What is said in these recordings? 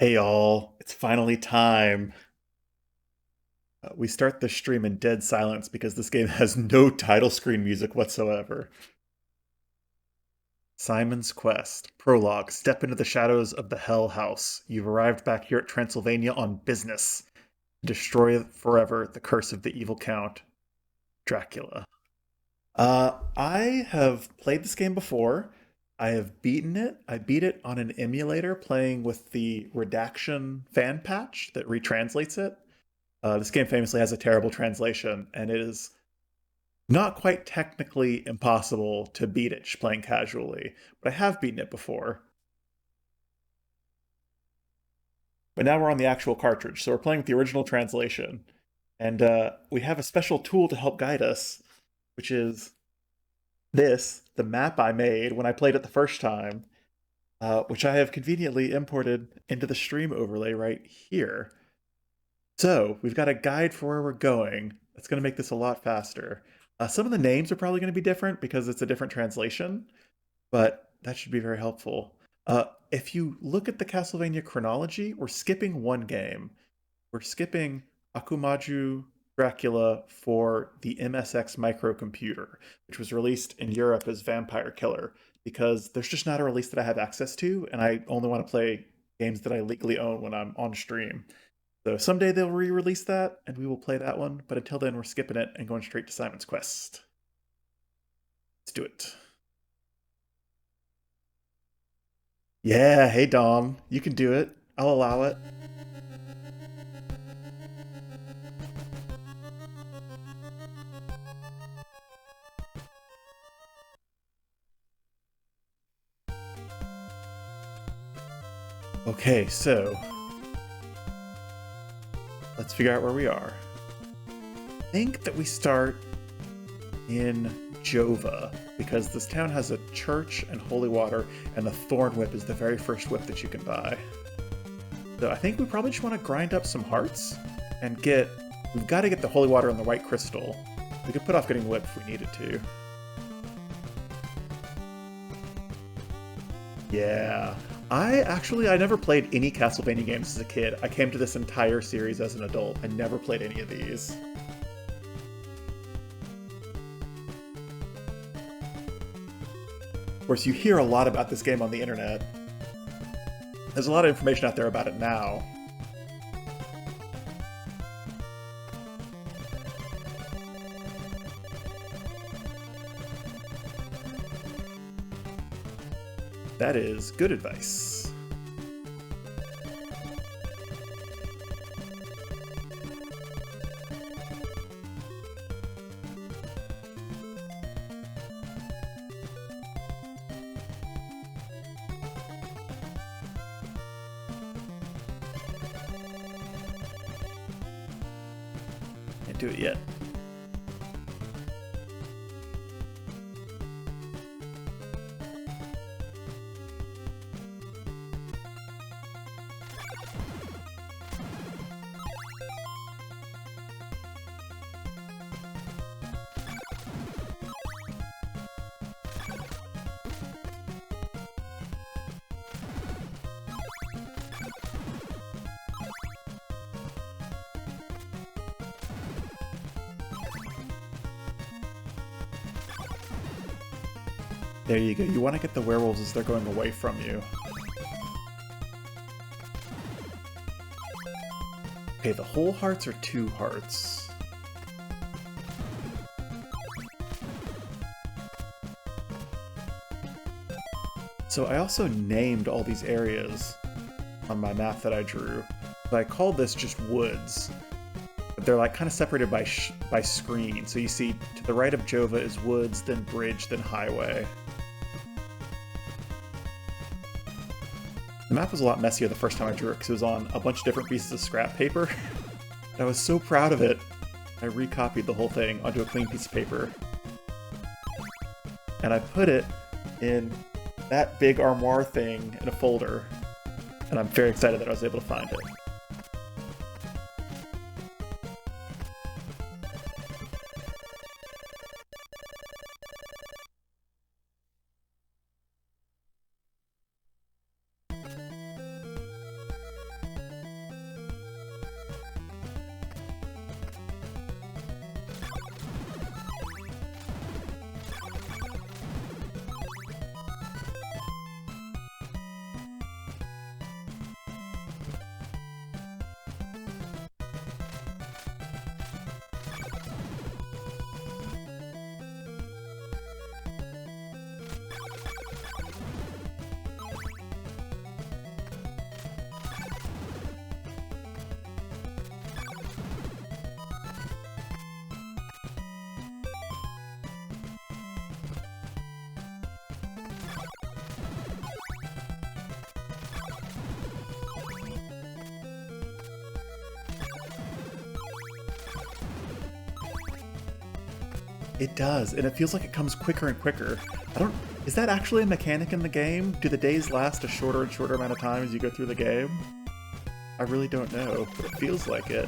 Hey all, it's finally time. We start the stream in dead silence because this game has no title screen music whatsoever. Simon's Quest. Prologue. Step into the shadows of the Hell House. You've arrived back here at Transylvania on business. Destroy forever the curse of the evil count, Dracula. I have played this game before. I have beaten it. I beat it on an emulator playing with the Redaction fan patch that retranslates it. This game famously has a terrible translation, and it is not quite technically impossible to beat it just playing casually, but I have beaten it before. But now we're on the actual cartridge, so we're playing with the original translation, and we have a special tool to help guide us, which is the map I made when I played it the first time, which I have conveniently imported into the stream overlay right here. So we've got a guide for where we're going. That's going to make this a lot faster. Some of the names are probably going to be different because it's a different translation, but that should be very helpful. If you look at the Castlevania chronology, we're skipping one game. We're skipping Akumaju Dracula for the MSX microcomputer, which was released in Europe as Vampire Killer, because there's just not a release that I have access to, and I only want to play games that I legally own when I'm on stream. So someday they'll re-release that, and we will play that one. But until then, we're skipping it and going straight to Simon's Quest. Let's do it. Yeah, hey Dom, you can do it. I'll allow it. Okay, so let's figure out where we are. I think that we start in Jova, because this town has a church and holy water, and the Thorn Whip is the very first whip that you can buy. So I think we probably just want to grind up some hearts and we've got to get the holy water and the white crystal. We could put off getting whip if we needed to. Yeah. I never played any Castlevania games as a kid. I came to this entire series as an adult. I never played any of these. Of course, you hear a lot about this game on the internet. There's a lot of information out there about it now. That is good advice. Can't do it yet. There you go. You want to get the werewolves as they're going away from you. Okay, the whole hearts are 2 hearts. So I also named all these areas on my map that I drew. But I called this just woods. But they're like kind of separated by screen. So you see to the right of Jova is woods, then bridge, then highway. The map was a lot messier the first time I drew it because it was on a bunch of different pieces of scrap paper. I was so proud of it. I recopied the whole thing onto a clean piece of paper. And I put it in that big armoire thing in a folder. And I'm very excited that I was able to find it. It does, and it feels like it comes quicker and quicker. Is that actually a mechanic in the game? Do the days last a shorter and shorter amount of time as you go through the game? I really don't know, but it feels like it.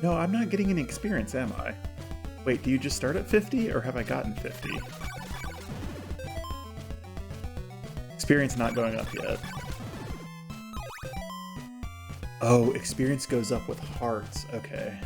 No, I'm not getting any experience, am I? Wait, do you just start at 50, or have I gotten 50? Experience not going up yet. Oh, experience goes up with hearts. Okay.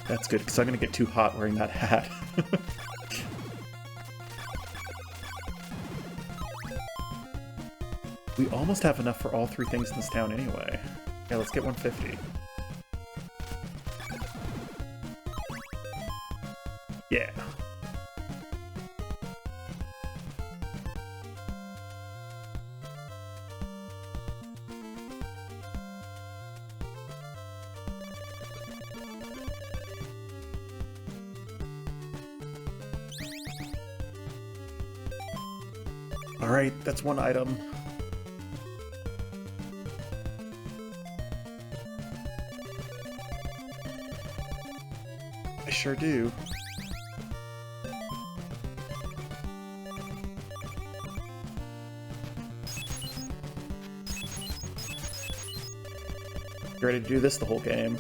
That's good, because I'm going to get too hot wearing that hat. We almost have enough for all three things in this town anyway. Yeah, let's get 150. Yeah. Alright, that's one item. I sure do. You ready to do this the whole game?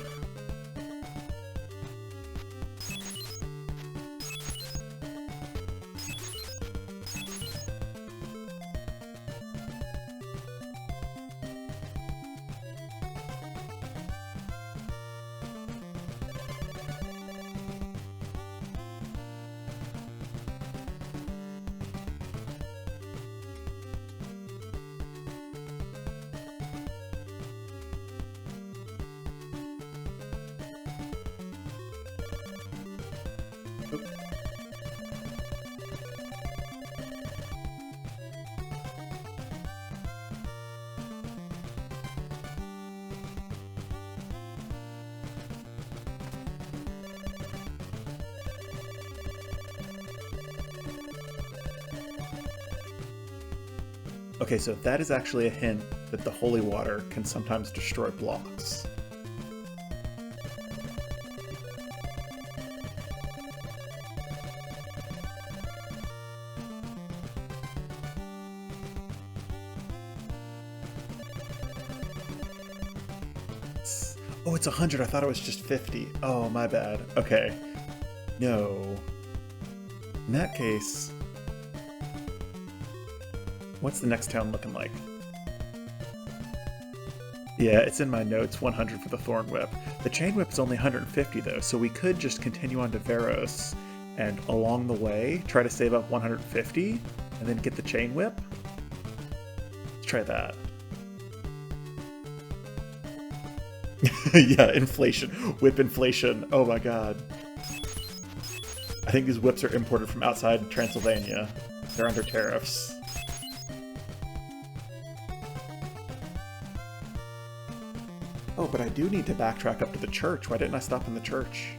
Okay, so that is actually a hint that the holy water can sometimes destroy blocks. Oh, it's 100. I thought it was just 50. Oh, my bad. Okay. No. In that case... What's the next town looking like? Yeah, it's in my notes, 100 for the Thorn Whip. The Chain Whip is only 150 though, so we could just continue on to Veros and along the way try to save up 150 and then get the Chain Whip. Let's try that. Yeah, inflation. Whip inflation. Oh my god. I think these whips are imported from outside Transylvania. They're under tariffs. Oh, but I do need to backtrack up to the church. Why didn't I stop in the church?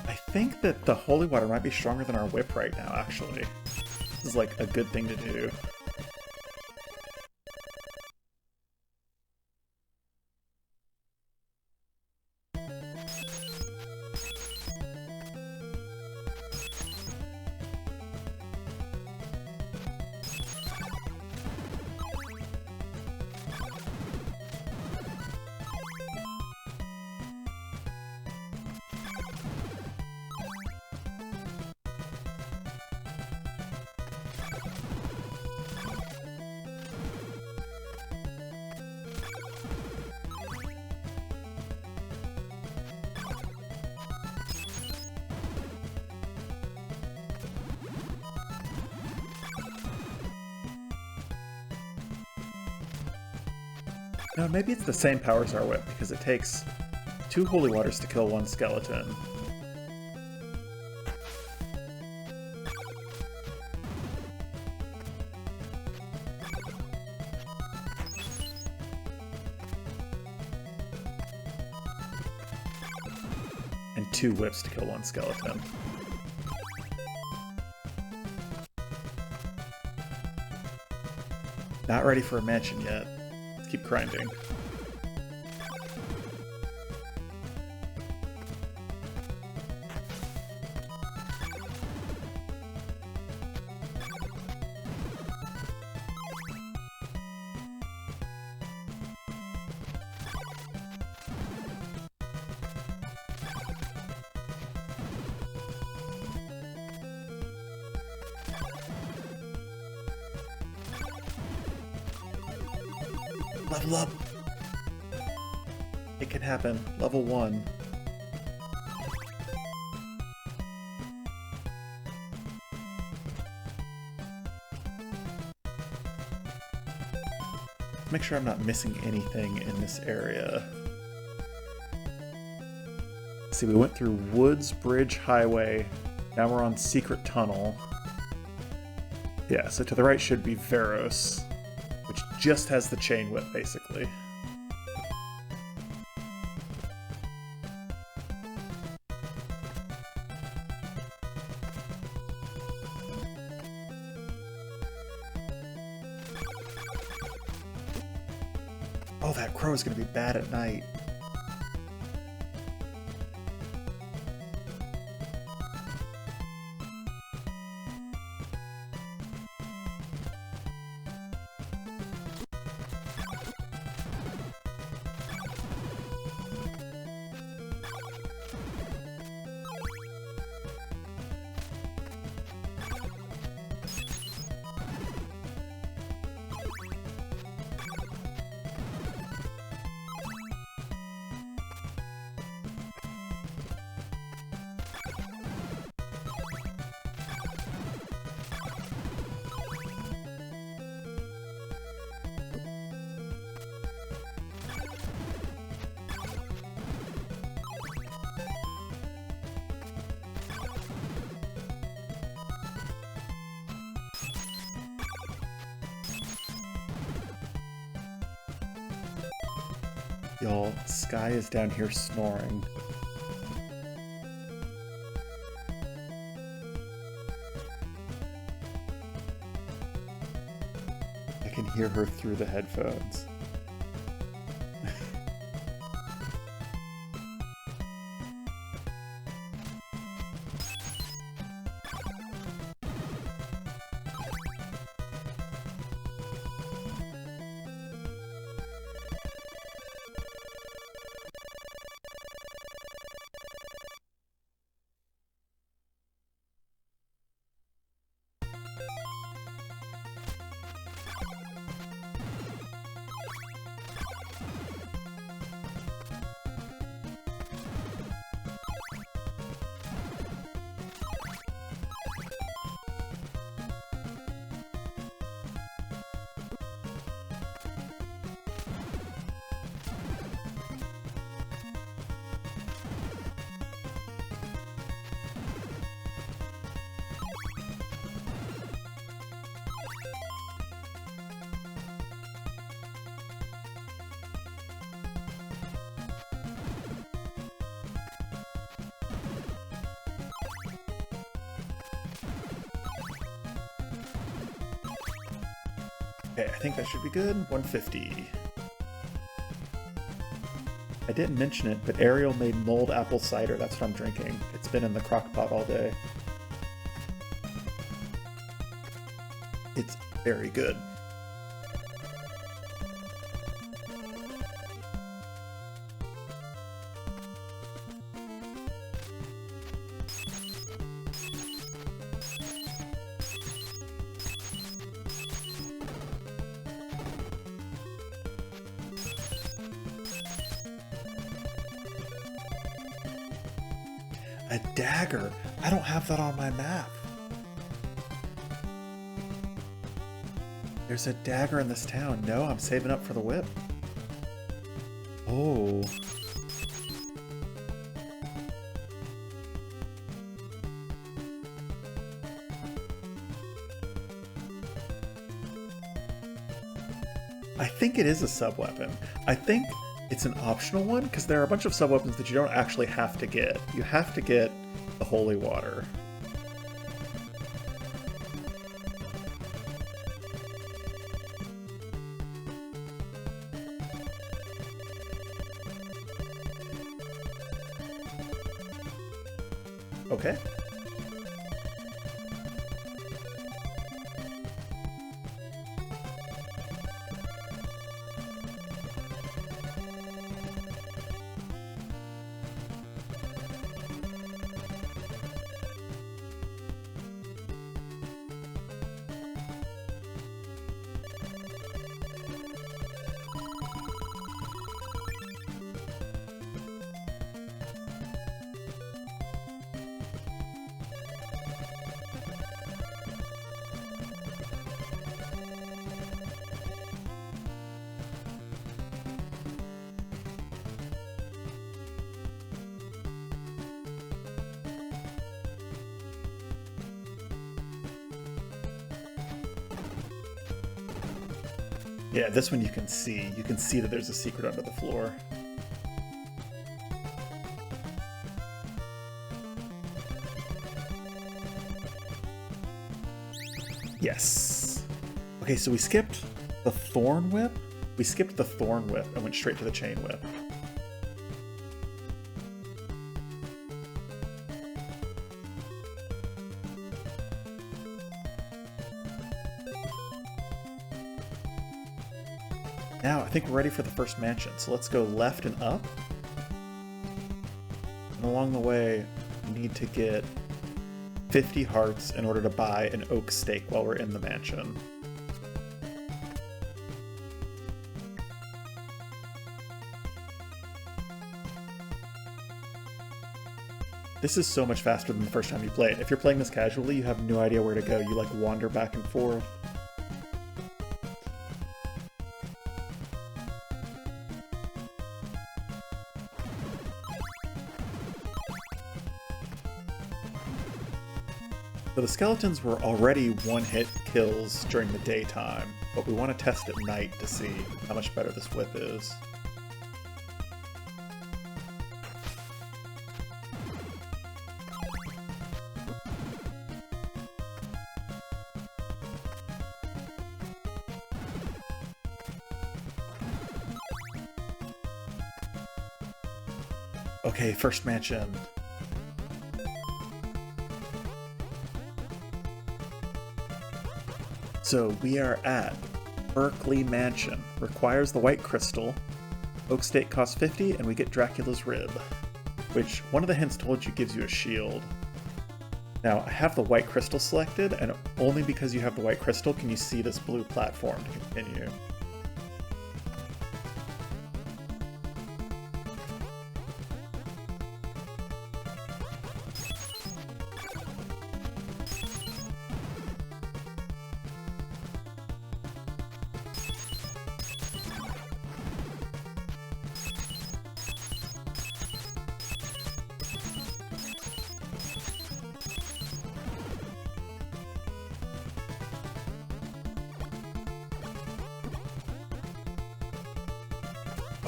I think that the holy water might be stronger than our whip right now, actually. This is like a good thing to do. No, maybe it's the same power as our whip, because it takes 2 holy waters to kill 1 skeleton. And 2 whips to kill 1 skeleton. Not ready for a mansion yet. Keep grinding. Level up! It can happen. Level 1. make sure I'm not missing anything in this area. See, we went through Woods Bridge Highway. Now we're on Secret Tunnel. Yeah, so to the right should be Veros, which just has the chain whip, basically. Oh, that crow is going to be bad at night. Y'all, Sky is down here snoring. I can hear her through the headphones. Okay, I think that should be good. 150. I didn't mention it, but Ariel made mulled apple cider. That's what I'm drinking. It's been in the crock pot all day. It's very good. A dagger. I don't have that on my map. There's a dagger in this town. No, I'm saving up for the whip. Oh. I think it is a sub-weapon. I think it's an optional one, because there are a bunch of sub-weapons that you don't actually have to get. You have to get the holy water. Okay. Yeah, this one you can see. You can see that there's a secret under the floor. Yes. Okay, so we skipped the Thorn Whip. We skipped the Thorn Whip and went straight to the Chain Whip. Now, I think we're ready for the first mansion, so let's go left and up. And along the way, we need to get 50 hearts in order to buy an oak stake while we're in the mansion. This is so much faster than the first time you play it. If you're playing this casually, you have no idea where to go. You like wander back and forth. So the skeletons were already one-hit kills during the daytime, but we want to test at night to see how much better this whip is. Okay, first mansion. So we are at Berkeley Mansion. Requires the white crystal. Oak stake costs 50, and we get Dracula's rib, which one of the hints told you gives you a shield. Now, I have the white crystal selected, and only because you have the white crystal can you see this blue platform to continue.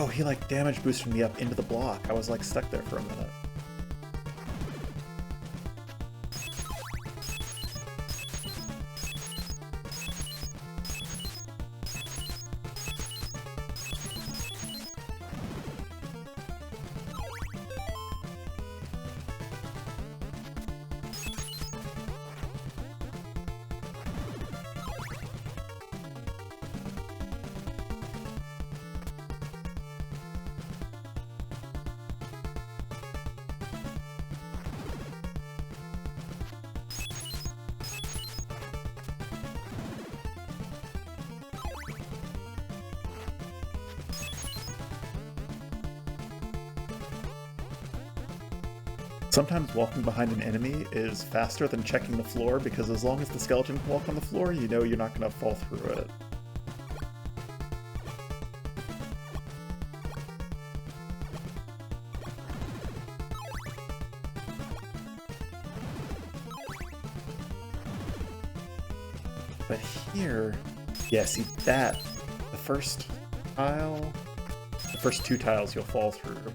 Oh, he like damage boosted me up into the block. I was like stuck there for a minute. Sometimes walking behind an enemy is faster than checking the floor, because as long as the skeleton can walk on the floor, you know you're not going to fall through it. But here, yeah, see that, the first tile, the first two tiles you'll fall through.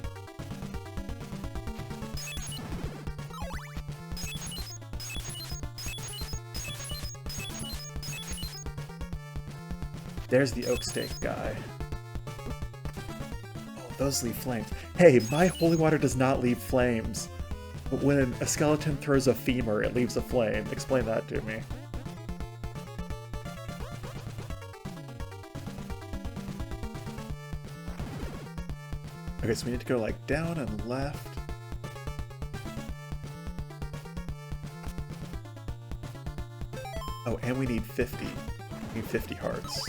There's the oak stake guy. Oh, those leave flames. Hey, my holy water does not leave flames. But when a skeleton throws a femur, it leaves a flame. Explain that to me. Okay, so we need to go like down and left. Oh, and we need 50. We need 50 hearts.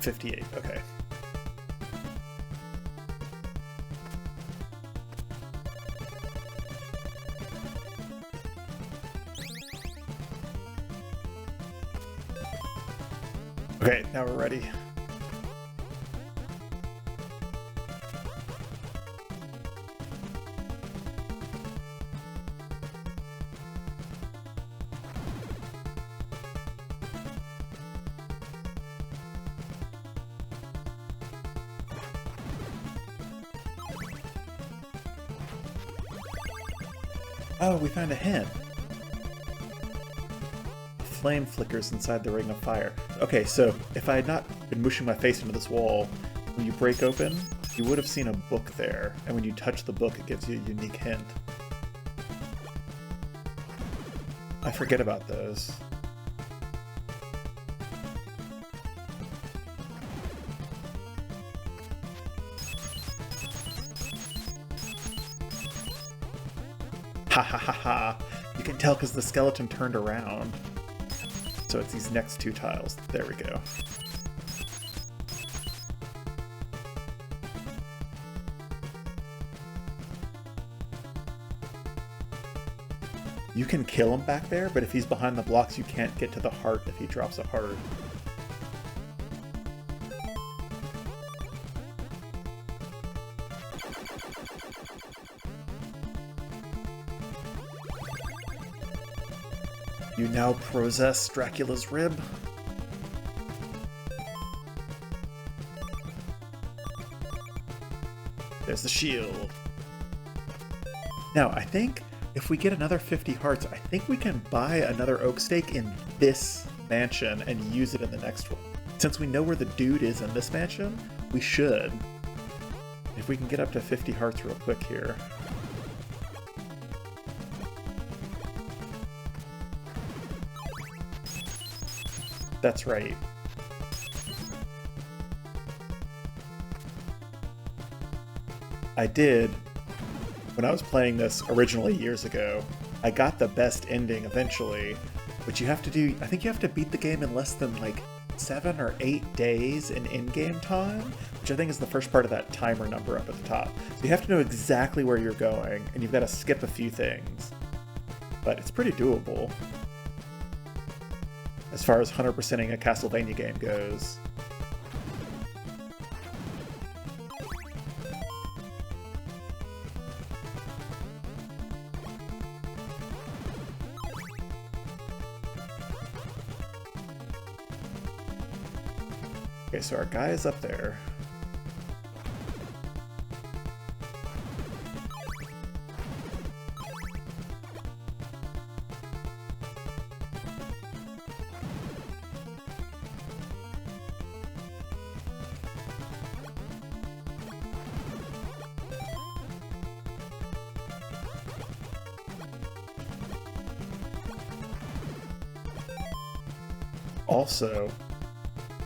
58, okay. Okay, now we're ready. Oh, we found a hint. A flame flickers inside the ring of fire. Okay, so if I had not been mushing my face into this wall, when you break open, you would have seen a book there, and when you touch the book, it gives you a unique hint. I forget about those. Ha ha ha ha! You can tell because the skeleton turned around. So it's these next two tiles. There we go. You can kill him back there, but if he's behind the blocks, you can't get to the heart if he drops a heart. You now possess Dracula's rib. There's the shield. Now, I think if we get another 50 hearts, I think we can buy another oak stake in this mansion and use it in the next one. Since we know where the dude is in this mansion, we should. If we can get up to 50 hearts real quick here. That's right. I did, when I was playing this originally years ago, I got the best ending eventually, but you have to do, I think you have to beat the game in less than like 7 or 8 days in in-game time, which I think is the first part of that timer number up at the top. So you have to know exactly where you're going, and you've got to skip a few things. But it's pretty doable. As far as 100%ing a Castlevania game goes. Okay, so our guy is up there. Also,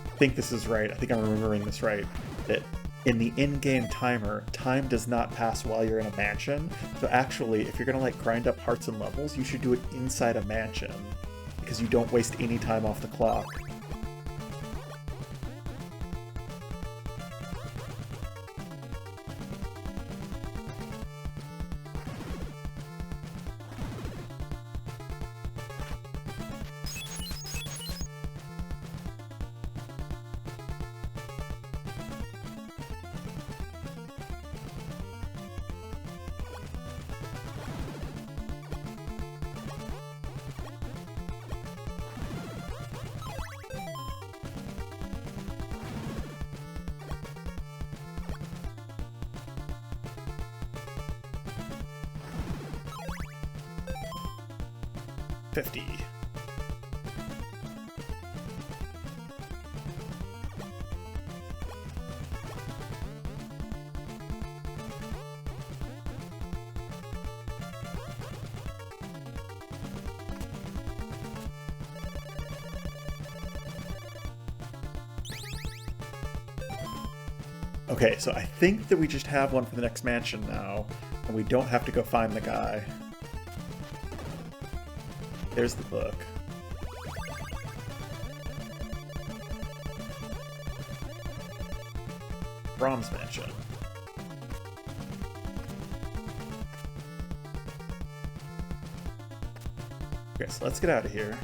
I think this is right, I think I'm remembering this right, that in the in-game timer, time does not pass while you're in a mansion. So actually, if you're gonna like grind up hearts and levels, you should do it inside a mansion, because you don't waste any time off the clock. Okay, so I think that we just have one for the next mansion now, and we don't have to go find the guy. There's the book. Brahm's mansion. Okay, so let's get out of here.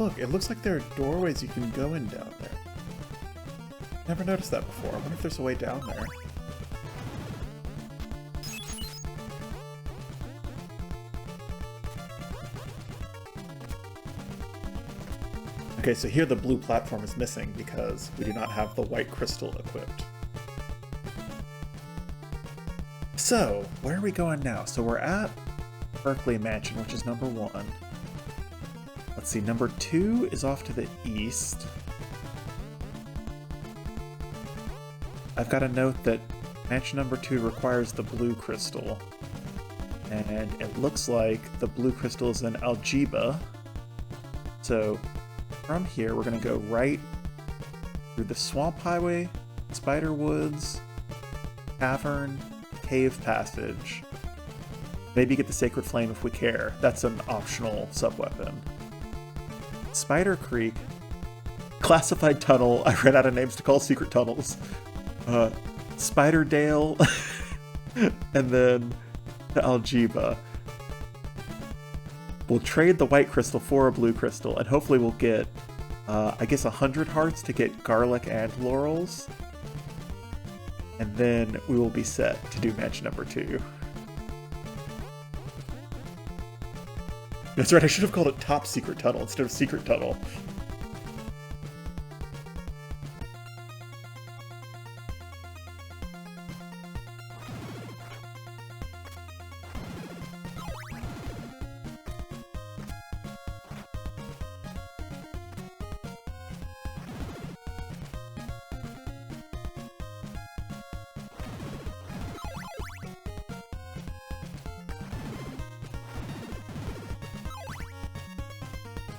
Look, it looks like there are doorways you can go in down there. Never noticed that before. I wonder if there's a way down there. Okay, so here the blue platform is missing because we do not have the white crystal equipped. So, where are we going now? So we're at Berkeley Mansion, which is number 1. Let's see, number 2 is off to the east. I've got a note that mansion number 2 requires the blue crystal. And it looks like the blue crystal is in Aljiba. So from here, we're going to go right through the Swamp Highway, Spider Woods, Cavern, Cave Passage. Maybe get the Sacred Flame if we care. That's an optional sub-weapon. Spider Creek, Classified Tunnel. I ran out of names to call secret tunnels. Spiderdale, and then to Aljiba. We'll trade the white crystal for a blue crystal, and hopefully we'll get, I guess, 100 hearts to get garlic and laurels. And then we will be set to do mansion number 2. That's right, I should have called it Top Secret Tunnel instead of Secret Tunnel.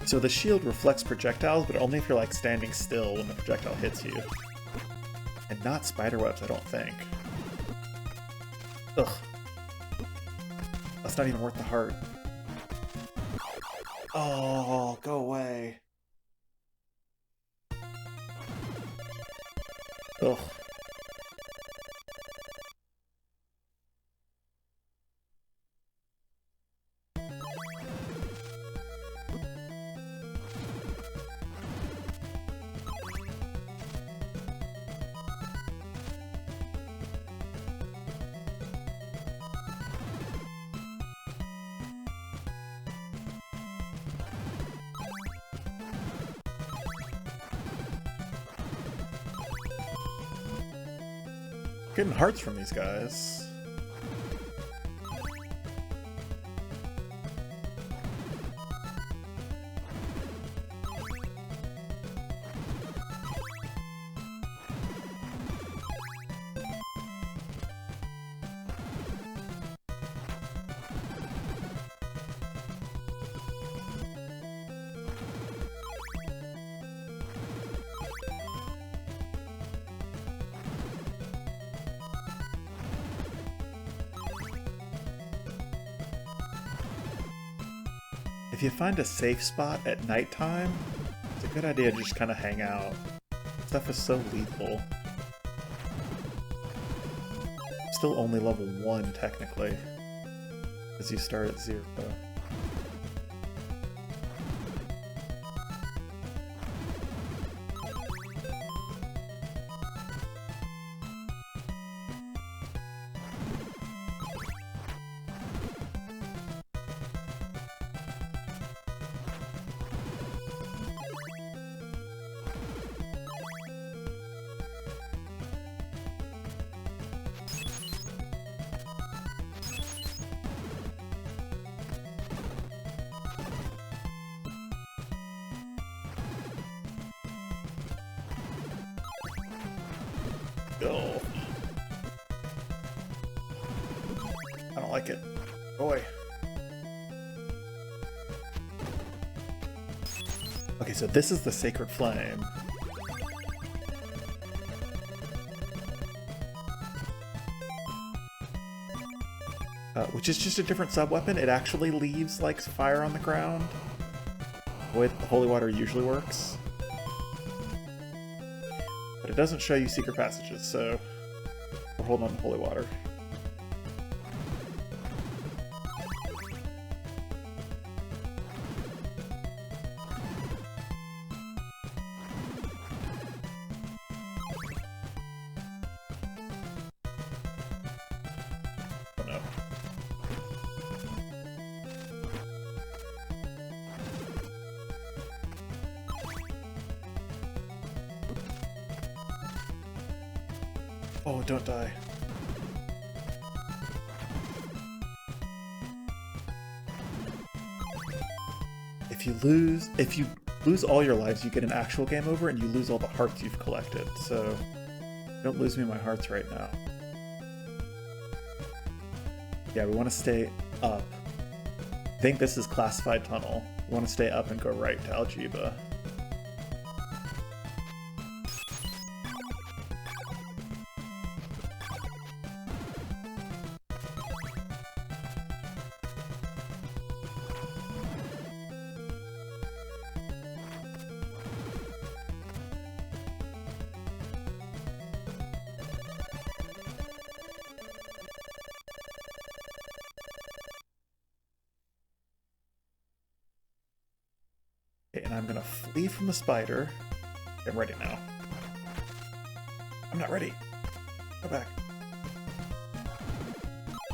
So the shield reflects projectiles, but only if you're like standing still when the projectile hits you. And not spiderwebs, I don't think. Ugh. That's not even worth the heart. Oh, go away. Ugh. Getting hearts from these guys. If you find a safe spot at nighttime, It's a good idea to just kind of hang out. Stuff is so lethal. Still only level 1, technically. Because you start at 0. Go. I don't like it. Boy. Okay, so this is the Sacred Flame. Which is just a different sub-weapon. It actually leaves, like, fire on the ground. The way that the holy water usually works. But it doesn't show you secret passages, so we're holding on to holy water. Oh no. Oh, don't die. If you lose all your lives, you get an actual game over and you lose all the hearts you've collected. So don't lose me my hearts right now. Yeah, we want to stay up. I think this is classified tunnel. We want to stay up and go right to Aljiba. And I'm gonna flee from the spider. I'm ready now. I'm not ready. Go back.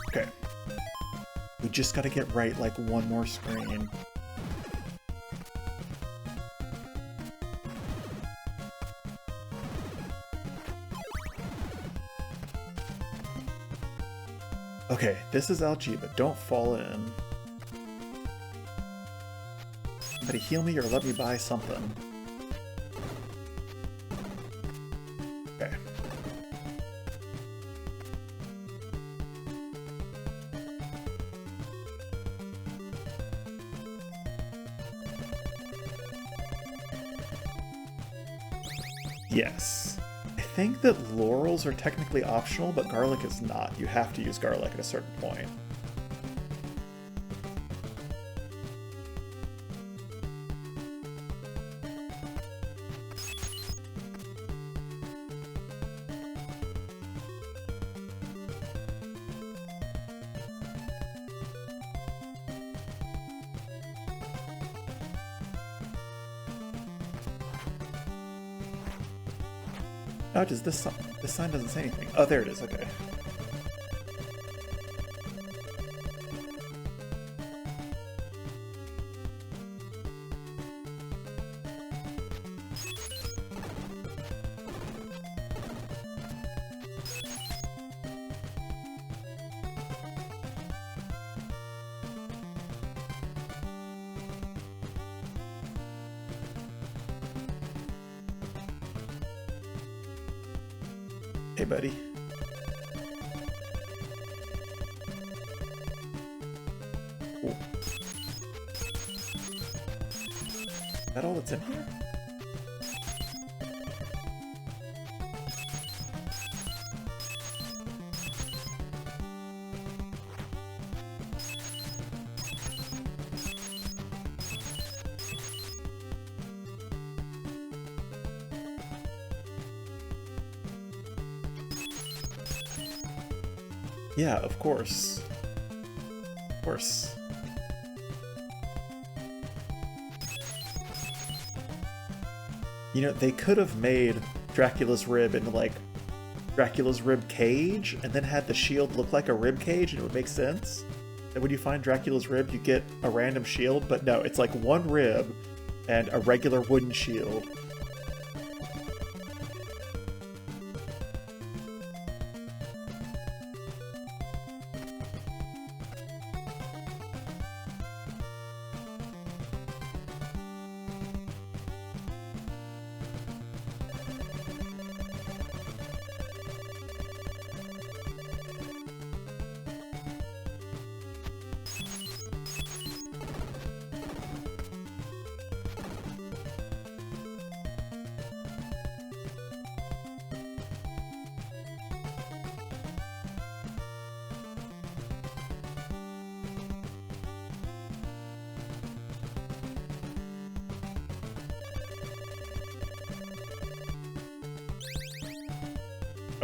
Okay. We just gotta get right like one more screen. Okay, this is Aljiba. Don't fall in. Somebody heal me or let me buy something. Okay. Yes. I think that laurels are technically optional, but garlic is not. You have to use garlic at a certain point. Oh, does this sign doesn't say anything. Oh, there it is. Okay. Hey, buddy. Cool. Is that all that's in here? Yeah, of course. Of course. You know, they could have made Dracula's rib into, like, Dracula's rib cage, and then had the shield look like a rib cage, and it would make sense. And when you find Dracula's rib, you get a random shield, but no, it's like one rib and a regular wooden shield.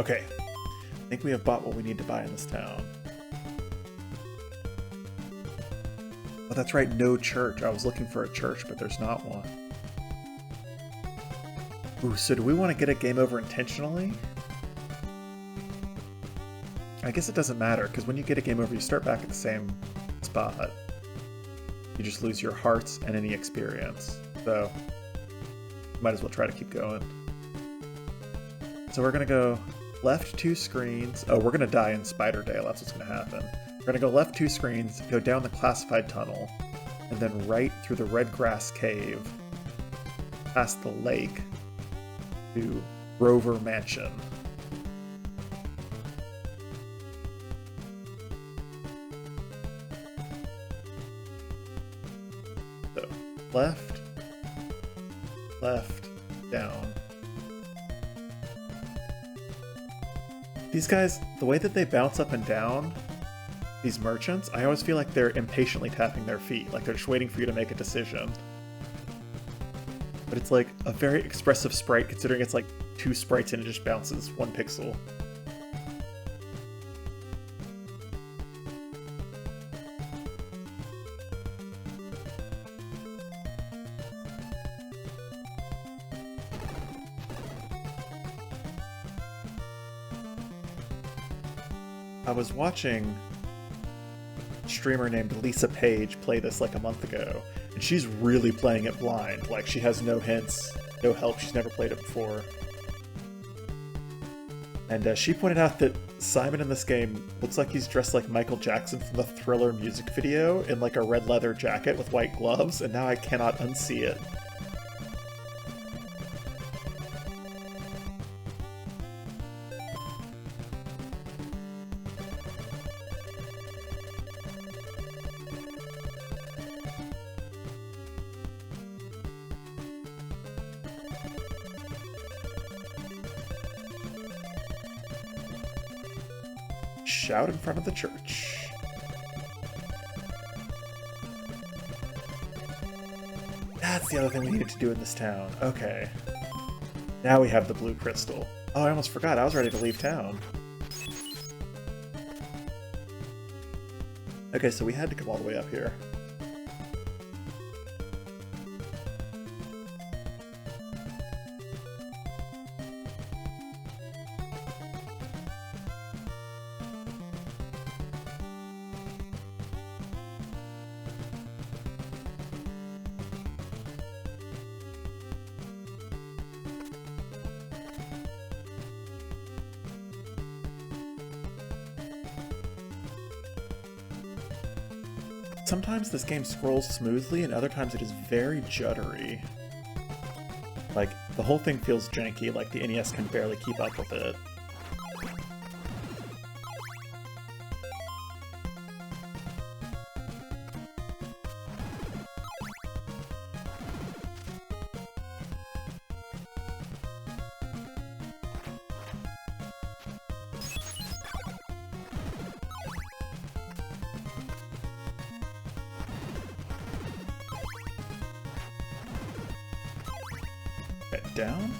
Okay, I think we have bought what we need to buy in this town. Oh, that's right, no church. I was looking for a church, but there's not one. Ooh, so do we want to get a game over intentionally? I guess it doesn't matter, because when you get a game over, you start back at the same spot. You just lose your hearts and any experience. So, might as well try to keep going. So we're going to go left 2 screens. Oh, we're going to die in Spiderdale. That's what's going to happen. We're going to go left 2 screens, go down the classified tunnel, and then right through the red grass cave, past the lake, to Rover Mansion. So, left, down. These guys, the way that they bounce up and down, these merchants, I always feel like they're impatiently tapping their feet, like they're just waiting for you to make a decision. But it's like a very expressive sprite, considering it's like 2 sprites and it just bounces 1 pixel. I was watching a streamer named Lisa Paige play this like a month ago, and she's really playing it blind. Like, she has no hints, no help, she's never played it before. And she pointed out that Simon in this game looks like he's dressed like Michael Jackson from the Thriller music video in like a red leather jacket with white gloves, and now I cannot unsee it. Shout in front of the church. That's the other thing we needed to do in this town. Okay. Now we have the blue crystal. Oh, I almost forgot. I was ready to leave town. Okay, so we had to come all the way up here. Sometimes this game scrolls smoothly, and other times it is very juddery. Like, the whole thing feels janky, like the NES can barely keep up with it. Down?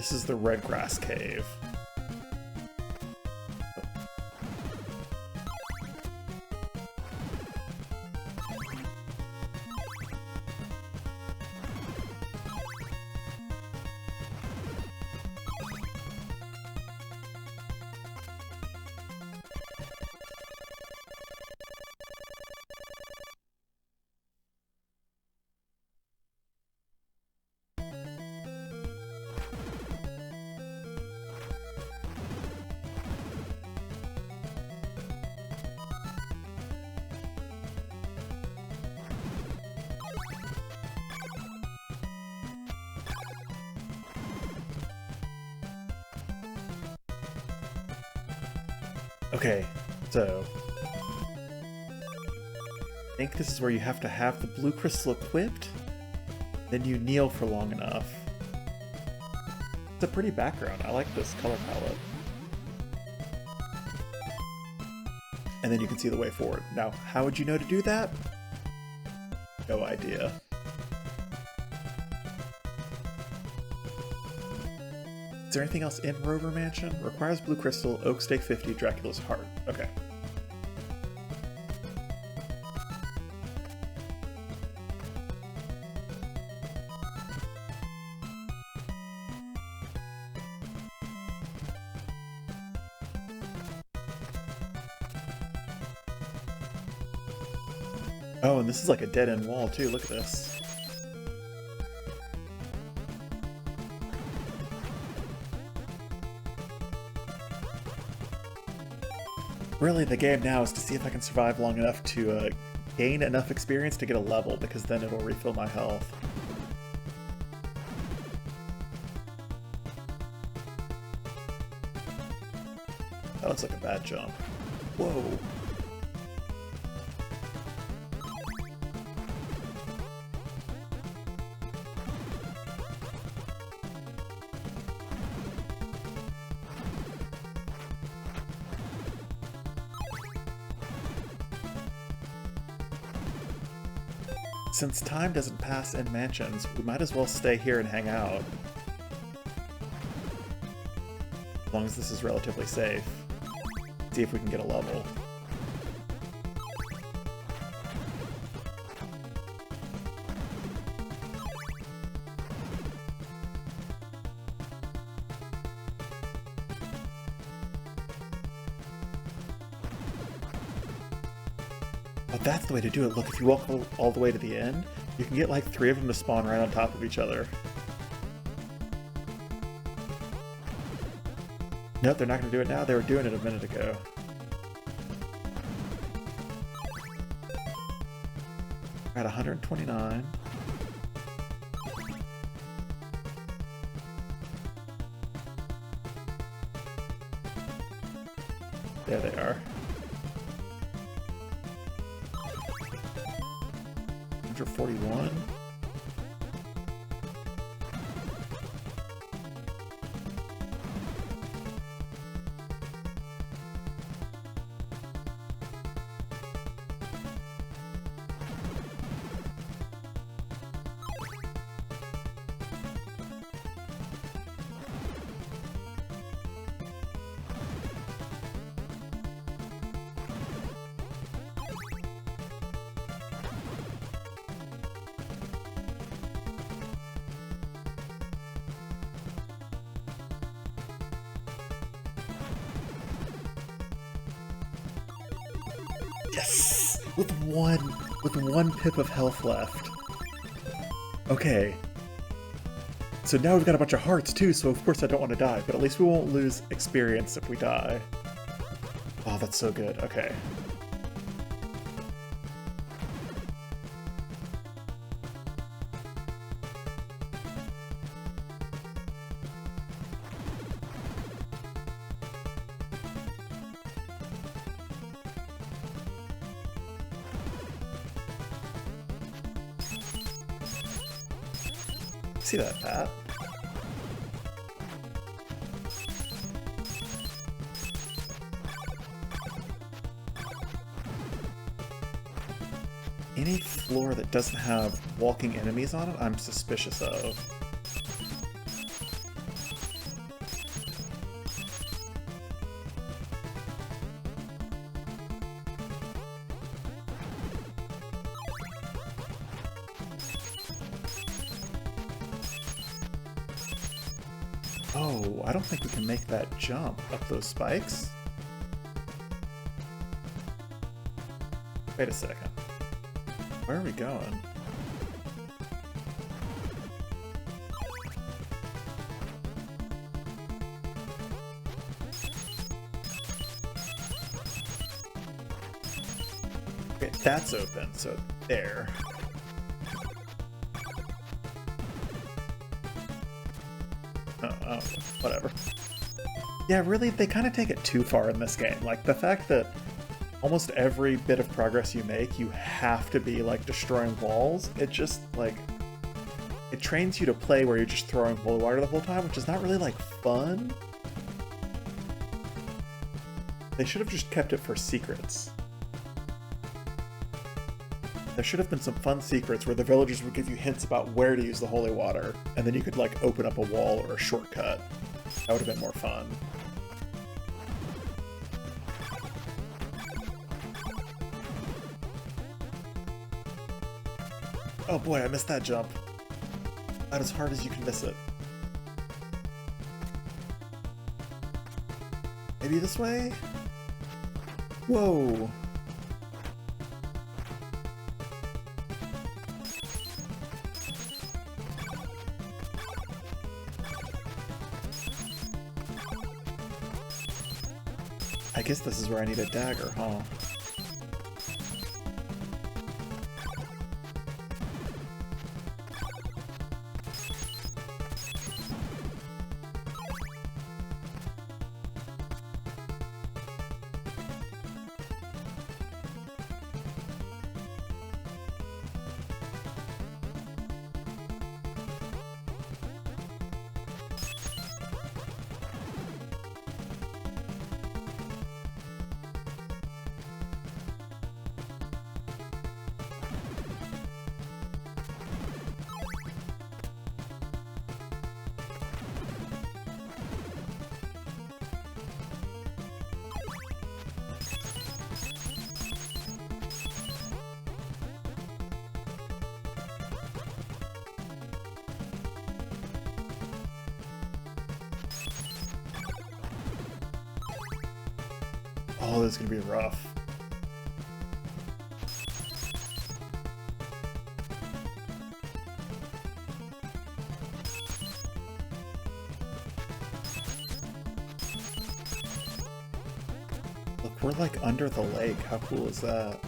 This is the red grass cave. Okay, so I think this is where you have to have the blue crystal equipped, then you kneel for long enough. It's a pretty background. I like this color palette. And then you can see the way forward. Now, how would you know to do that? No idea. Is there anything else in Rover Mansion? Requires blue crystal, oak stake 50, Dracula's heart. Okay. Oh, and this is like a dead-end wall too. Look at this. Really, the game now is to see if I can survive long enough to gain enough experience to get a level, because then it'll refill my health. That looks like a bad jump. Whoa. Since time doesn't pass in mansions, we might as well stay here and hang out. As long as this is relatively safe. See if we can get a level. But that's the way to do it. Look, if you walk all the way to the end, you can get like 3 of them to spawn right on top of each other. Nope, they're not going to do it now. They were doing it a minute ago. We're at 129. There they are. 141. Yes! With one pip of health left. Okay. So now we've got a bunch of hearts too, so of course I don't want to die, but at least we won't lose experience if we die. Oh, that's so good. Okay. See that, Pat? Any floor that doesn't have walking enemies on it, I'm suspicious of. Oh, I don't think we can make that jump up those spikes. Wait a second. Where are we going? Okay, that's open, so there. Oh, whatever. Yeah, really, they kind of take it too far in this game. Like, the fact that almost every bit of progress you make, you have to be, like, destroying walls, it just, like, it trains you to play where you're just throwing holy water the whole time, which is not really, like, fun. They should have just kept it for secrets. There should have been some fun secrets where the villagers would give you hints about where to use the holy water, and then you could, like, open up a wall or a shortcut. That would have been more fun. Oh boy, I missed that jump. Not as hard as you can miss it. Maybe this way? Whoa! I guess this is where I need a dagger, huh? Oh, this is gonna be rough. Look, we're like under the lake. How cool is that?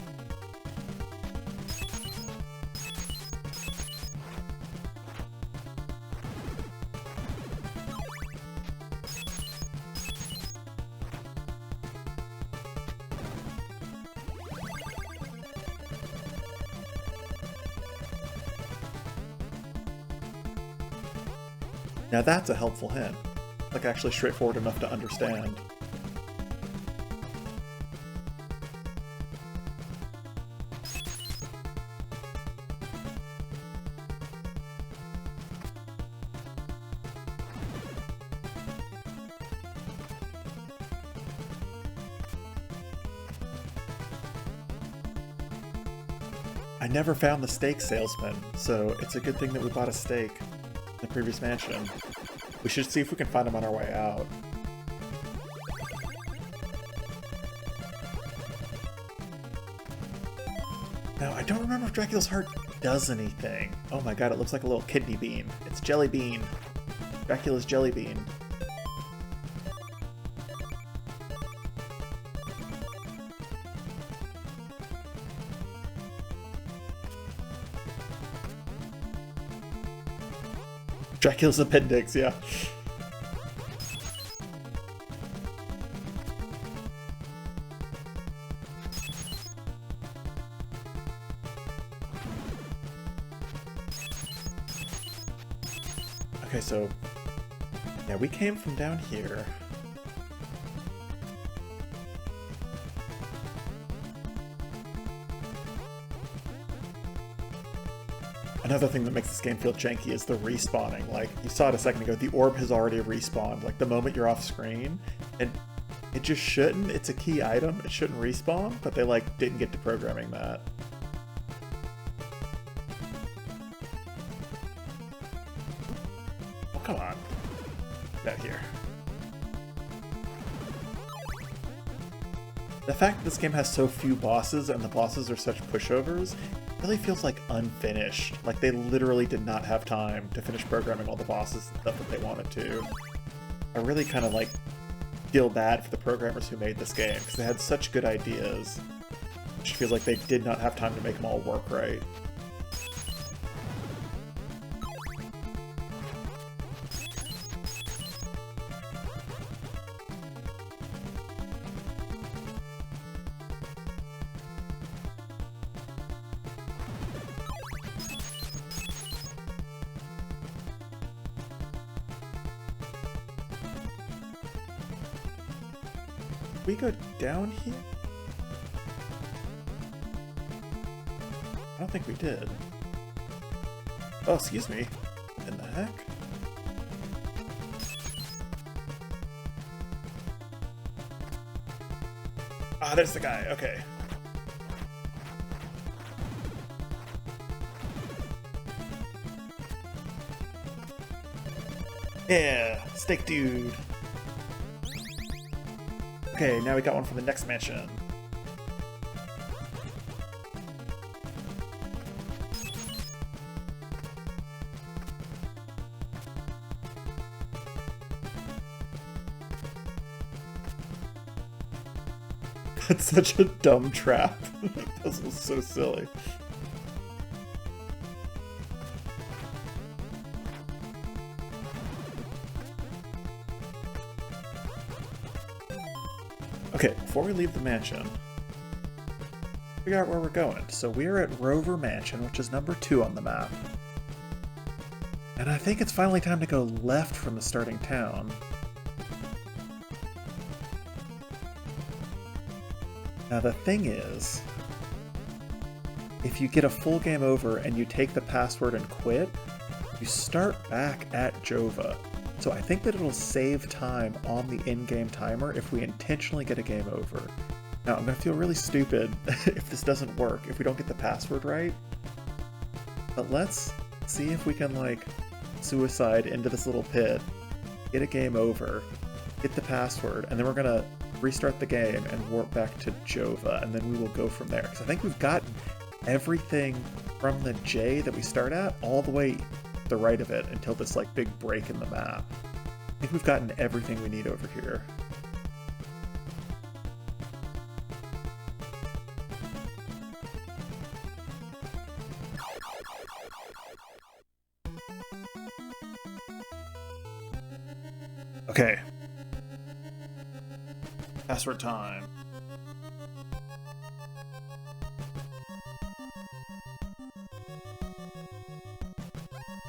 Now that's a helpful hint. Like, actually straightforward enough to understand. I never found the steak salesman, so it's a good thing that we bought a steak in the previous mansion. We should see if we can find him on our way out. Now, I don't remember if Dracula's heart does anything. Oh my god, it looks like a little kidney bean. It's Jelly Bean. Dracula's Jelly Bean. Dracula's appendix, yeah. Okay, so yeah, we came from down here. Another thing that makes this game feel janky is the respawning. Like, you saw it a second ago, the orb has already respawned, like the moment you're off screen, and it just shouldn't. It's a key item, it shouldn't respawn, but they like didn't get to programming that. Oh, come on. Out here. The fact that this game has so few bosses and the bosses are such pushovers really feels like unfinished. Like they literally did not have time to finish programming all the bosses and stuff that they wanted to. I really kind of like feel bad for the programmers who made this game because they had such good ideas. It just feels like they did not have time to make them all work right. We go down here? I don't think we did. Oh, excuse me. In the heck? Ah, there's the guy. Okay. Yeah, steak dude. Okay, now we got one for the next mansion. That's such a dumb trap. This was so silly. Okay, before we leave the mansion, figure out where we're going. So we're at Rover Mansion, which is number 2 on the map. And I think it's finally time to go left from the starting town. Now the thing is, if you get a full game over and you take the password and quit, you start back at Jova. So I think that it'll save time on the in-game timer if we intentionally get a game over. Now I'm going to feel really stupid if this doesn't work, if we don't get the password right. But let's see if we can like suicide into this little pit, get a game over, get the password, and then we're going to restart the game and warp back to Jova, and then we will go from there. Because I think we've gotten everything from the J that we start at all the way to the right of it until this like big break in the map. I think we've gotten everything we need over here. Okay. Password time.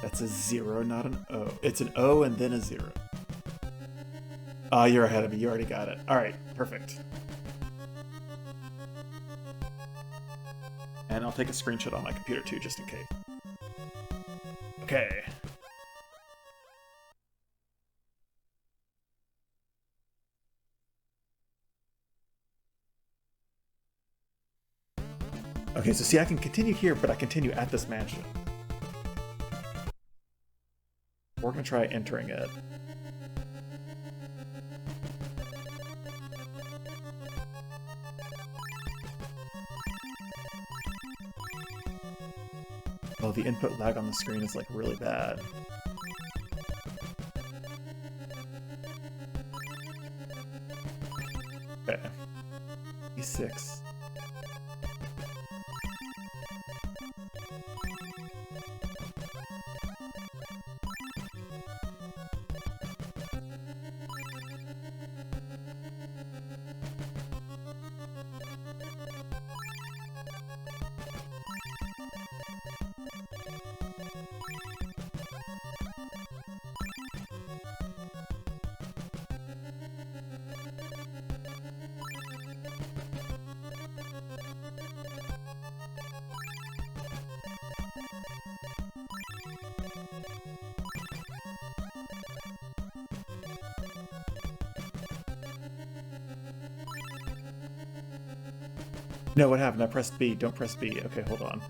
That's a 0, not an O. It's an O and then a 0. Ah, you're ahead of me. You already got it. All right, perfect. And I'll take a screenshot on my computer too, just in case. Okay. Okay, so see, I can continue here, but I continue at this mansion. We're gonna try entering it. Oh, the input lag on the screen is like really bad. Okay. E6. No, what happened? I pressed B. Don't press B. Okay, hold on.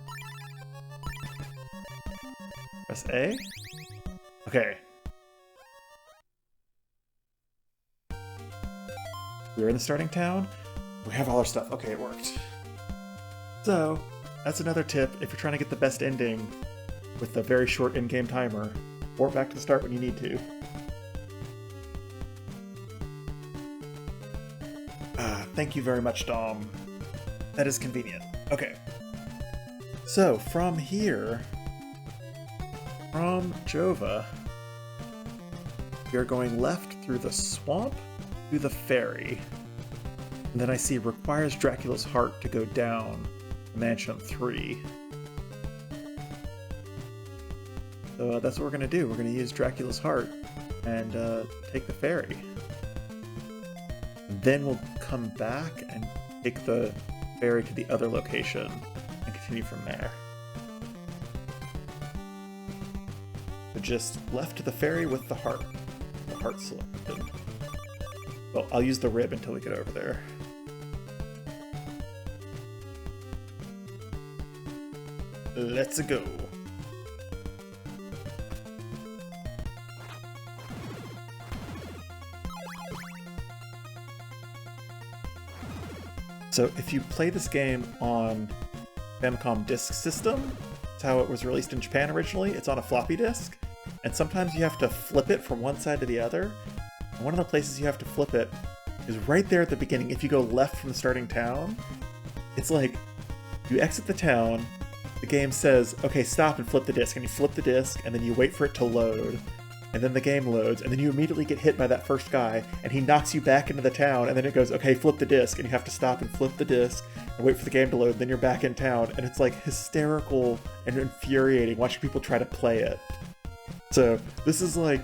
Press A? Okay. We're in the starting town. We have all our stuff. Okay, it worked. So, that's another tip. If you're trying to get the best ending with a very short in-game timer, or back to the start when you need to. Thank you very much, Dom. That is convenient. Okay. So, from here, from Jova, you're going left through the swamp to the ferry. And then I see requires Dracula's heart to go down to Mansion 3. So that's what we're going to do. We're going to use Dracula's heart and take the ferry. And then we'll come back and take the ferry to the other location and continue from there. So just left to the ferry with the heart. The heart selected. Well, I'll use the rib until we get over there. Let's go. So if you play this game on Famicom Disk System, that's how it was released in Japan originally. It's on a floppy disk, and sometimes you have to flip it from one side to the other. And one of the places you have to flip it is right there at the beginning. If you go left from the starting town, it's like you exit the town, the game says, okay, stop and flip the disk, and you flip the disk, and then you wait for it to load, and then the game loads, and then you immediately get hit by that first guy, and he knocks you back into the town, and then it goes, okay, flip the disc, and you have to stop and flip the disc, and wait for the game to load, then you're back in town, and it's like hysterical and infuriating watching people try to play it. So this is like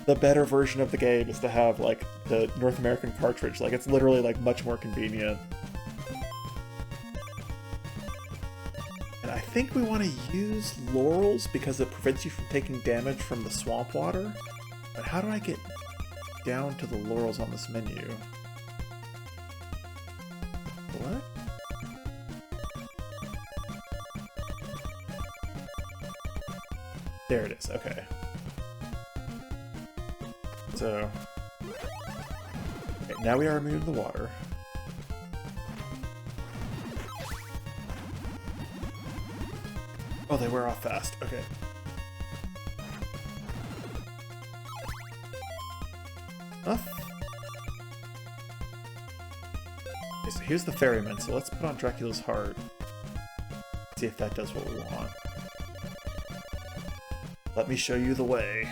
the better version of the game is to have like the North American cartridge. Like it's literally like much more convenient. And I think we want to use laurels because it prevents you from taking damage from the swamp water. But how do I get down to the laurels on this menu? What? There it is, okay. So, okay, now we are immune to the water. Oh, they wear off fast, okay. Enough. Okay, so here's the ferryman, so let's put on Dracula's heart. See if that does what we want. Let me show you the way.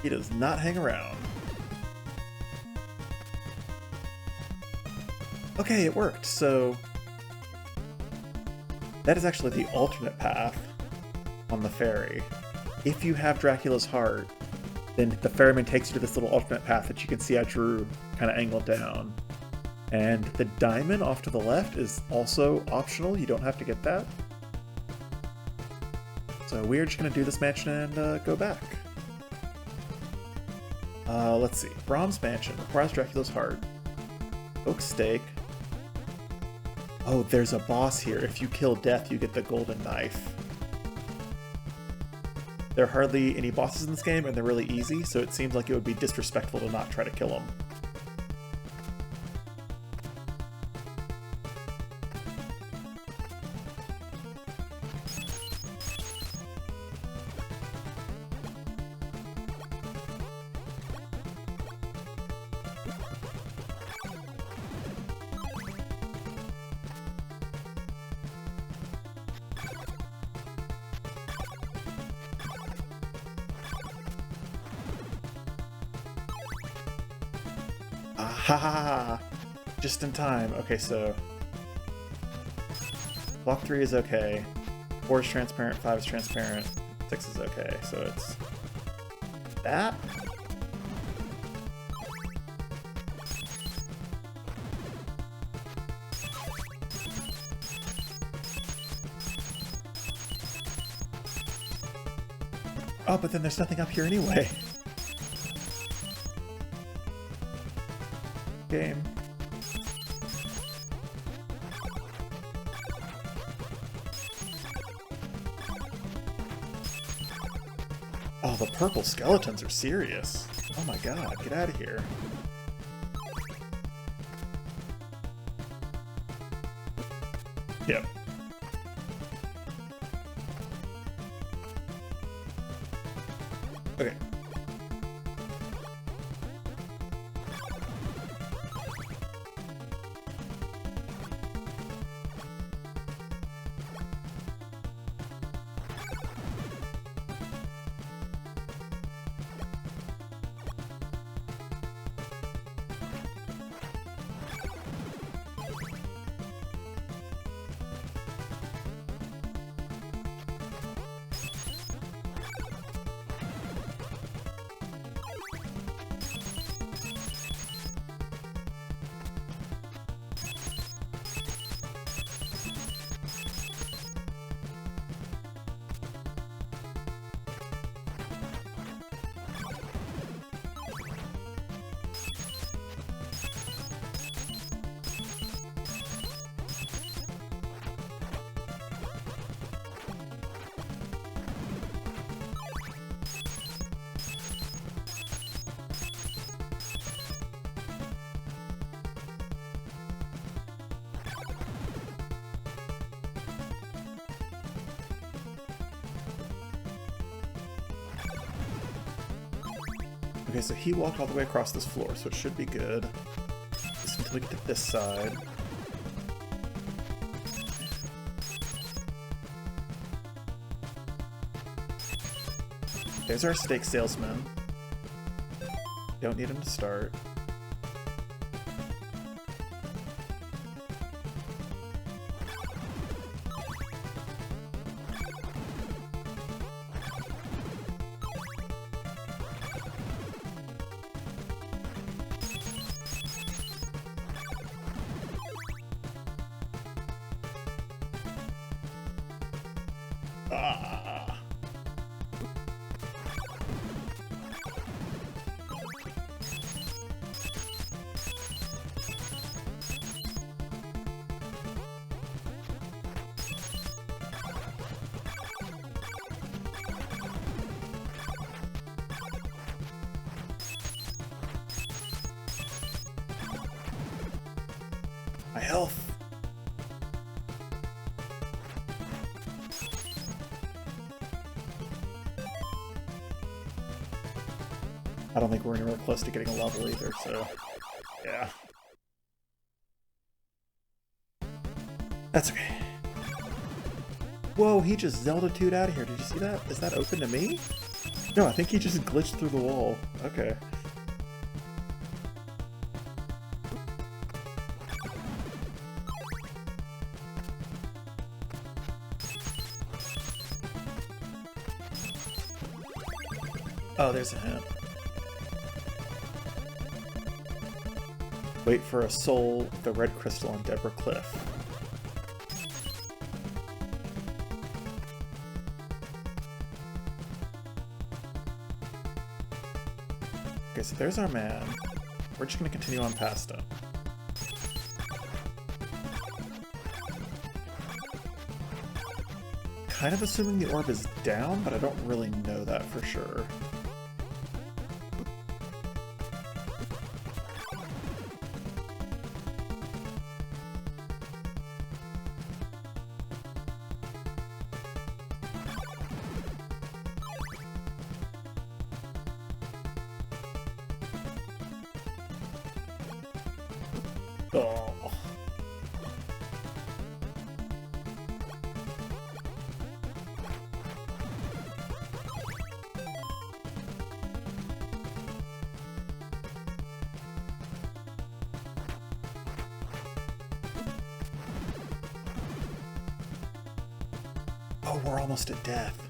He does not hang around. Okay, it worked. So that is actually the alternate path on the ferry. If you have Dracula's heart, then the ferryman takes you to this little alternate path that you can see I drew kind of angled down. And the diamond off to the left is also optional. You don't have to get that. So we're just going to do this mansion and go back. Let's see. Brahm's mansion requires Dracula's heart. Oak stake. Oh, there's a boss here. If you kill Death, you get the golden knife. There are hardly any bosses in this game, and they're really easy, so it seems like it would be disrespectful to not try to kill them. Ha! Just in time. Okay, so block 3 is okay. 4 is transparent, 5 is transparent, 6 is okay. So it's that. Oh, but then there's nothing up here anyway. Game. the purple skeletons are serious. Oh my god, get out of here. Yep. Okay. Okay, so he walked all the way across this floor, so it should be good. Just until we get to this side. There's our steak salesman. Don't need him to start. My health. I don't think we're anywhere close to getting a level either, so yeah. That's okay. Whoa, he just Zelda-2'd out of here. Did you see that? Is that open to me? No, I think he just glitched through the wall. Okay. Oh, there's a hint. Wait for a soul with the red crystal on Deborah Cliff. Okay, so there's our man. We're just gonna continue on past him. Kind of assuming the orb is down, but I don't really know that for sure. Oh. Oh, we're almost at death.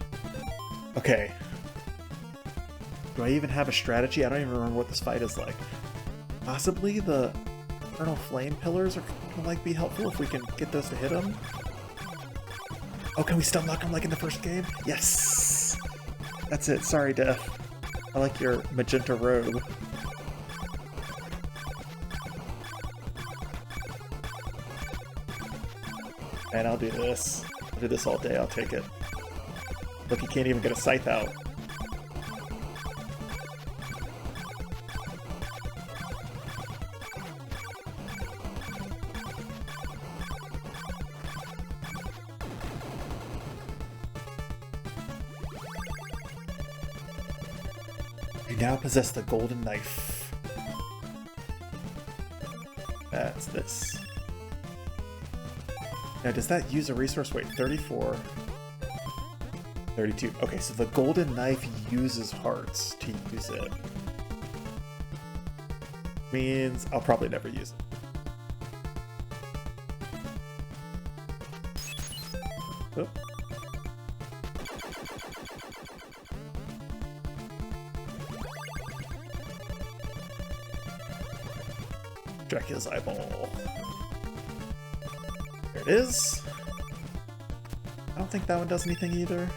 Okay. Do I even have a strategy? I don't even remember what this fight is like. Possibly the Eternal Flame Pillars are gonna like be helpful if we can get those to hit him. Oh, can we stun lock him like in the first game? Yes! That's it. Sorry, Death. I like your magenta robe. And I'll do this. I'll do this all day. I'll take it. Look, he can't even get a scythe out. You now possess the golden knife. That's this. Now, does that use a resource? Wait, 34. 32. Okay, so the golden knife uses hearts to use it. Means I'll probably never use it. Oh. Dracula's eyeball. There it is. I don't think that one does anything either.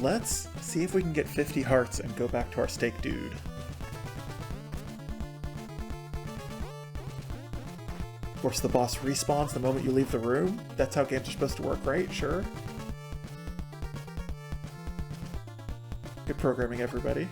Let's see if we can get 50 hearts and go back to our steak dude. Of course, the boss respawns the moment you leave the room. That's how games are supposed to work, right? Sure. Good programming, everybody.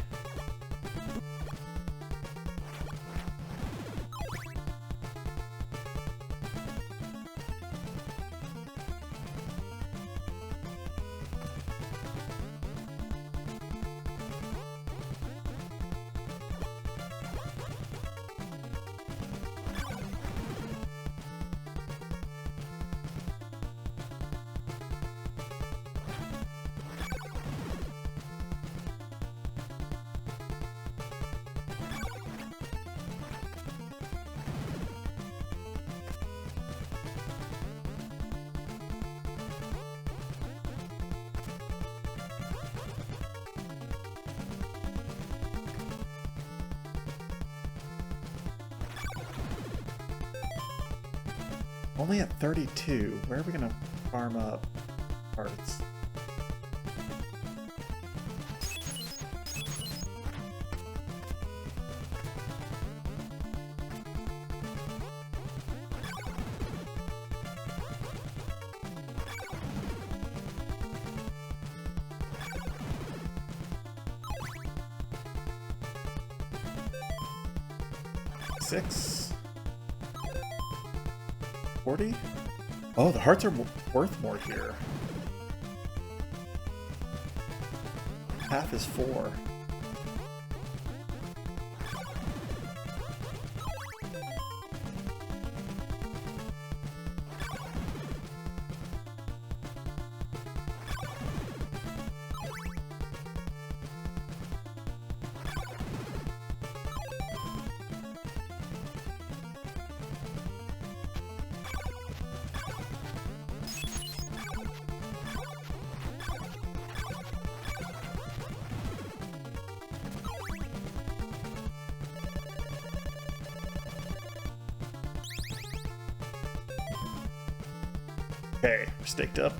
Only at 32. Where are we gonna farm up parts? Six. 40? Oh, the hearts are worth more here. Half is 4. Okay, we're staked up.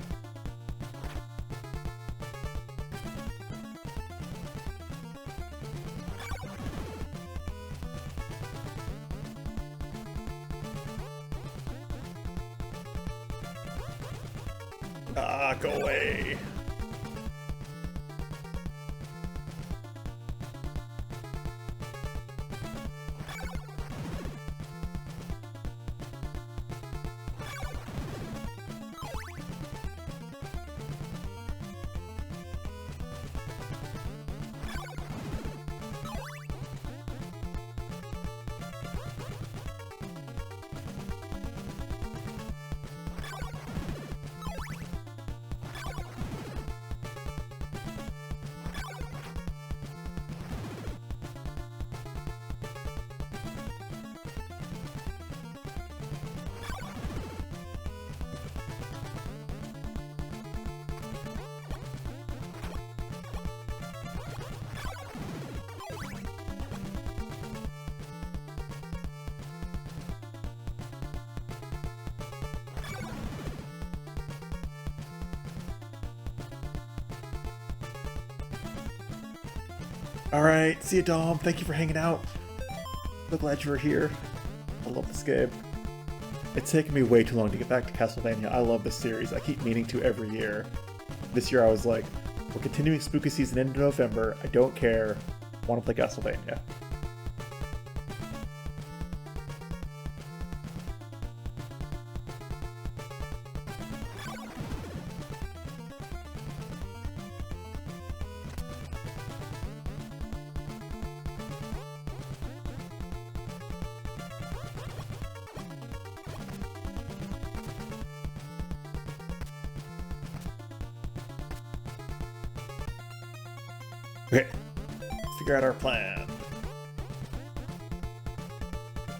Ah, go away. Alright, see you, Dom. Thank you for hanging out. So glad you were here. I love this game. It's taken me way too long to get back to Castlevania. I love this series. I keep meaning to every year. This year I was like, we're continuing spooky season into November. I don't care. I want to play Castlevania. Okay, figure out our plan.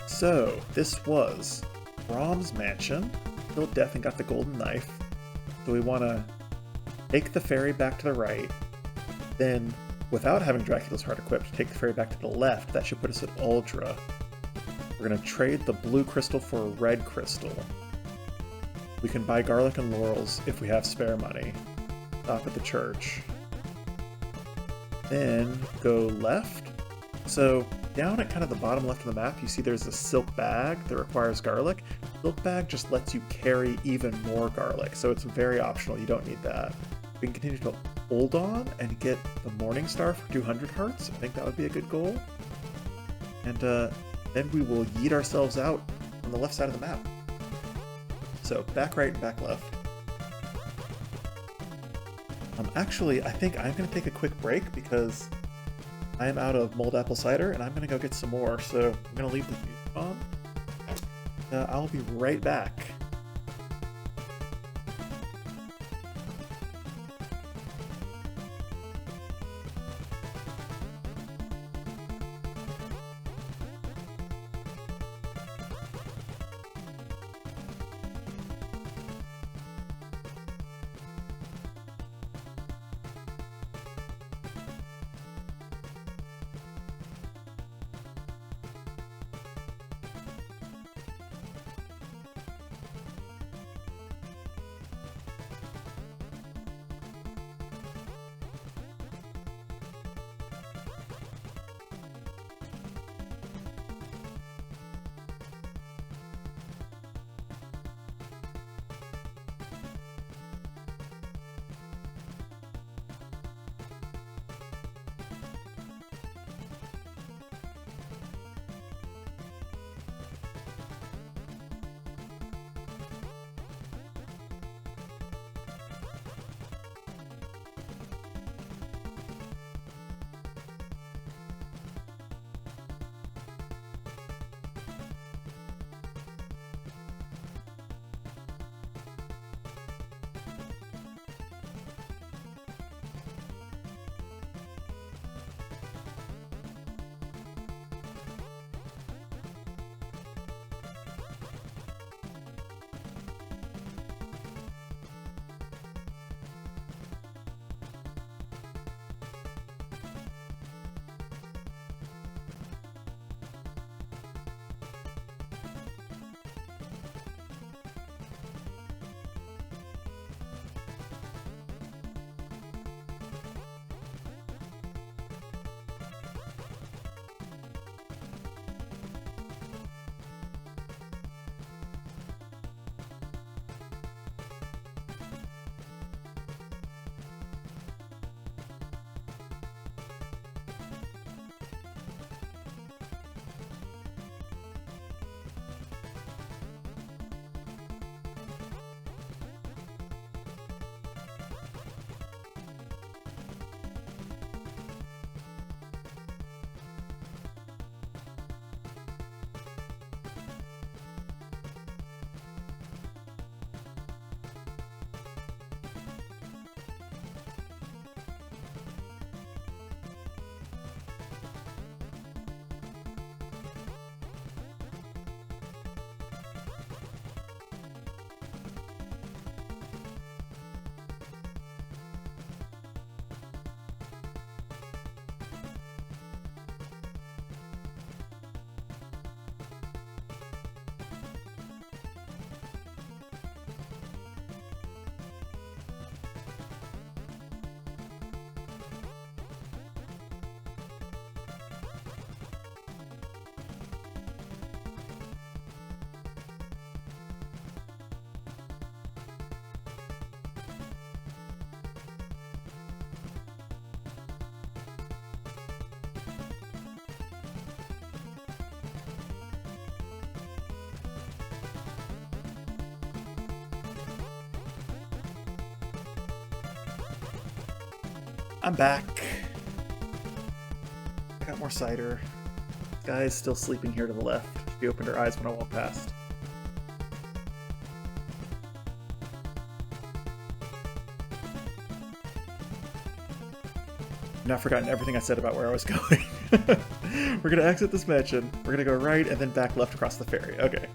So, this was Brahm's mansion. Killed Death and got the golden knife. So we want to take the ferry back to the right. Then, without having Dracula's heart equipped, take the ferry back to the left. That should put us at Aldra. We're going to trade the blue crystal for a red crystal. We can buy garlic and laurels if we have spare money. Stop at the church. Then go left. So down at kind of the bottom left of the map, you see there's a silk bag that requires garlic. Silk bag just lets you carry even more garlic, so it's very optional. You don't need that. We can continue to hold on and get the Morning Star for 200 hearts. I think that would be a good goal. And then we will yeet ourselves out on the left side of the map. So back right and back left. Actually, I think I'm going to take a quick break because I am out of mulled apple cider and I'm going to go get some more. So I'm going to leave the music on. I'll be right back. I'm back. I got more cider. This guy is still sleeping here to the left. She opened her eyes when I walked past. I've not forgotten everything I said about where I was going. We're gonna exit this mansion. We're gonna go right and then back left across the ferry. Okay.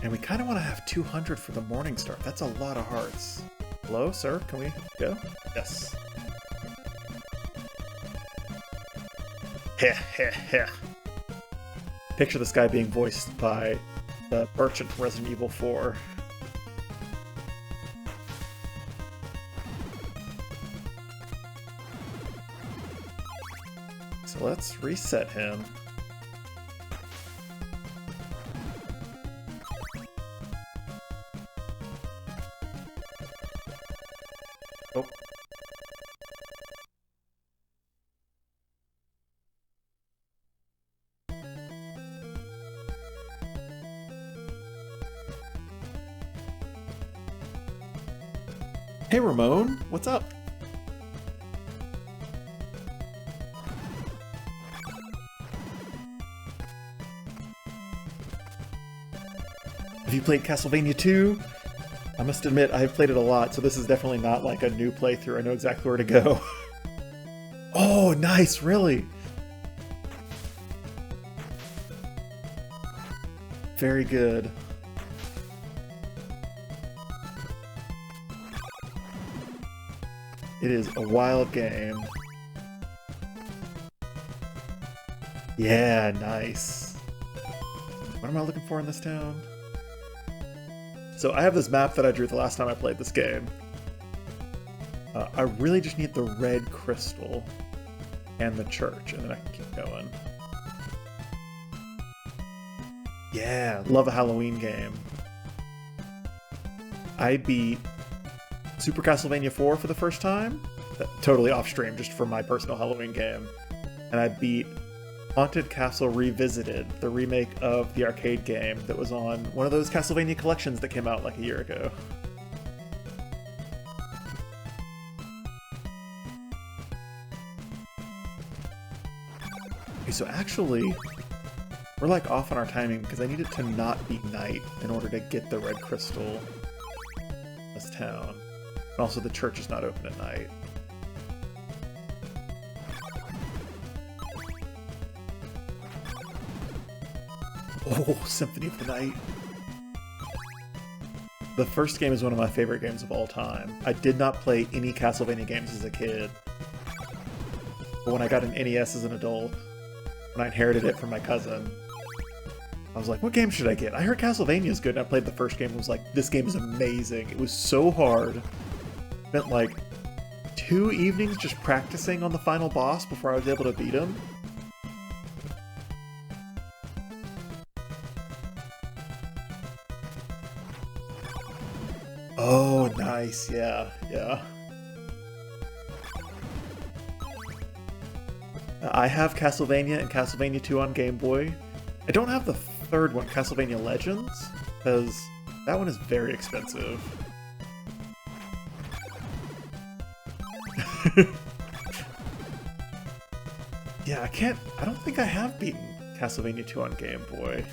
And we kind of want to have 200 for the morning start. That's a lot of hearts. Hello, sir? Can we go? Yes. Heh, heh, heh. Picture this guy being voiced by the merchant from Resident Evil 4. So let's reset him. Oh. Hey Ramon, what's up? Have you played Castlevania II? I must admit, I've played it a lot, so this is definitely not like a new playthrough. I know exactly where to go. Oh, nice, really? Very good. It is a wild game. Yeah, nice. What am I looking for in this town? So I have this map that I drew the last time I played this game. I really just need the red crystal and the church, and then I can keep going. Yeah, love a Halloween game. I beat Super Castlevania 4 for the first time. Totally off stream, just for my personal Halloween game. And I beat Haunted Castle Revisited, the remake of the arcade game that was on one of those Castlevania collections that came out like a year ago. Okay, so actually, we're like off on our timing because I need it to not be night in order to get the red crystal in this town. And also the church is not open at night. Oh, Symphony of the Night. The first game is one of my favorite games of all time. I did not play any Castlevania games as a kid. But when I got an NES as an adult, when I inherited it from my cousin, I was like, what game should I get? I heard Castlevania is good, and I played the first game and was like, this game is amazing. It was so hard. Spent like 2 evenings just practicing on the final boss before I was able to beat him. Oh, nice. Yeah, yeah. I have Castlevania and Castlevania 2 on Game Boy. I don't have the third one, Castlevania Legends, because that one is very expensive. Yeah, I don't think I have beaten Castlevania 2 on Game Boy.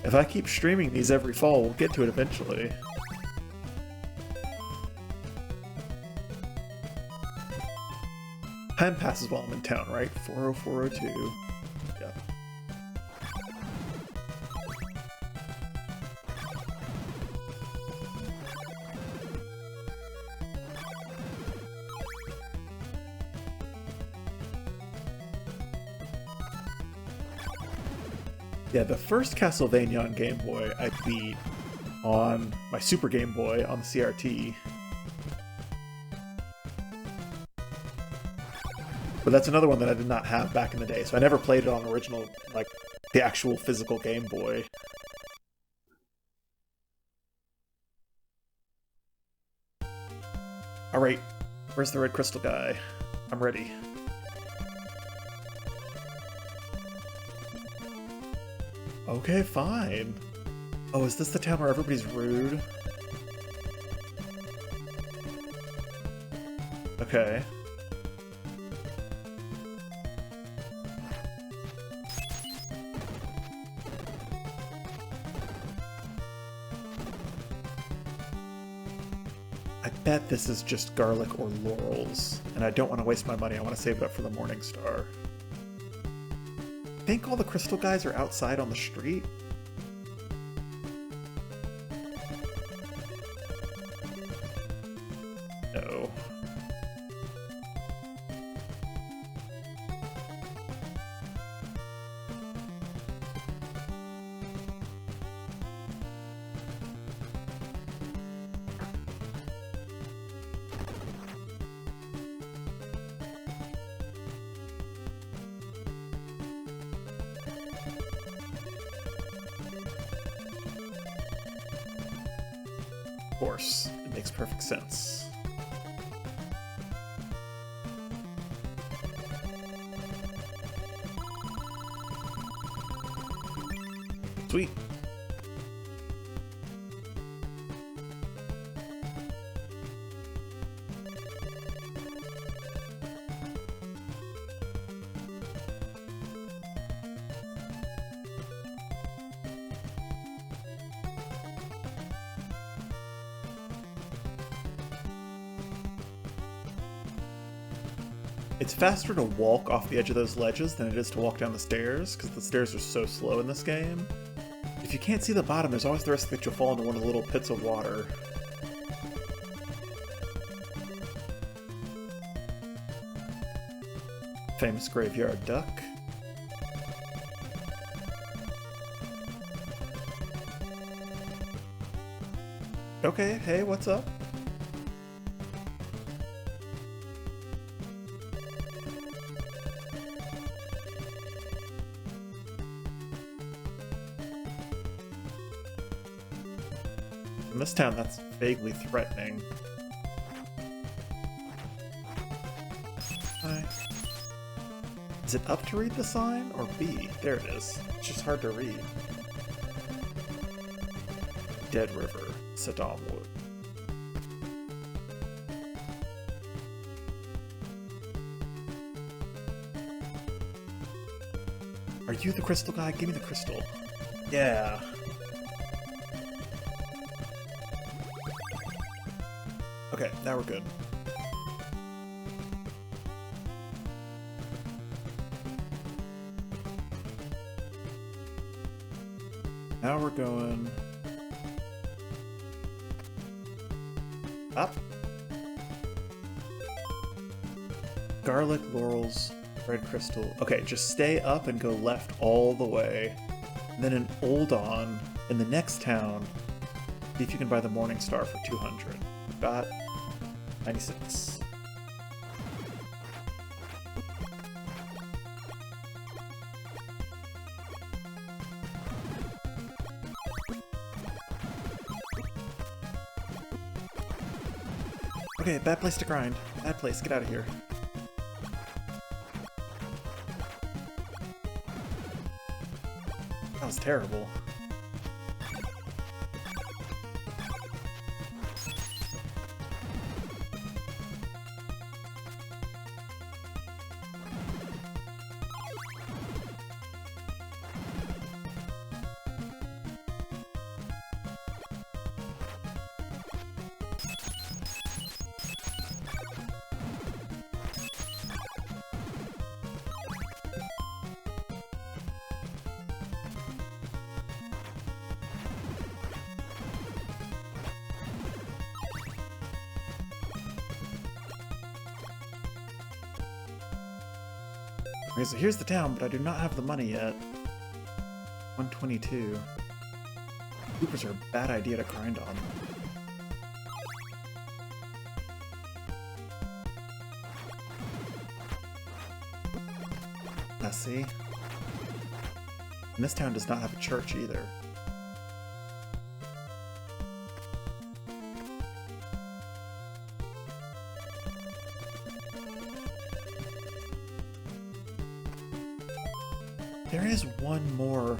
If I keep streaming these every fall, we'll get to it eventually. Time passes while I'm in town, right? 40402. Yeah. Yeah, the first Castlevania on Game Boy I beat on my Super Game Boy on the CRT. But that's another one that I did not have back in the day, so I never played it on original, like, the actual physical Game Boy. Alright, where's the red crystal guy? I'm ready. Okay, fine. Oh, is this the town where everybody's rude? Okay. I bet this is just garlic or laurels, and I don't want to waste my money. I want to save it up for the Morning Star. I think all the crystal guys are outside on the street. No. Of course, it makes perfect sense. Sweet. It's faster to walk off the edge of those ledges than it is to walk down the stairs, because the stairs are so slow in this game. If you can't see the bottom, there's always the risk that you'll fall into one of the little pits of water. Famous graveyard duck. Okay, hey, what's up? In this town, that's vaguely threatening. Hi. Is it up to read the sign, or B? There it is. It's just hard to read. Dead River, Saddam Wood. Are you the crystal guy? Give me the crystal. Yeah. Okay, now we're good. Now we're going up. Garlic, laurels, red crystal. Okay, just stay up and go left all the way. And then in Oldon, in the next town, see if you can buy the Morning Star for 200. Got 96. Okay, bad place to grind. Bad place, get out of here. That was terrible. Okay, so here's the town, but I do not have the money yet. 122. Loopers are a bad idea to grind on. Let's see. And this town does not have a church either. There is one more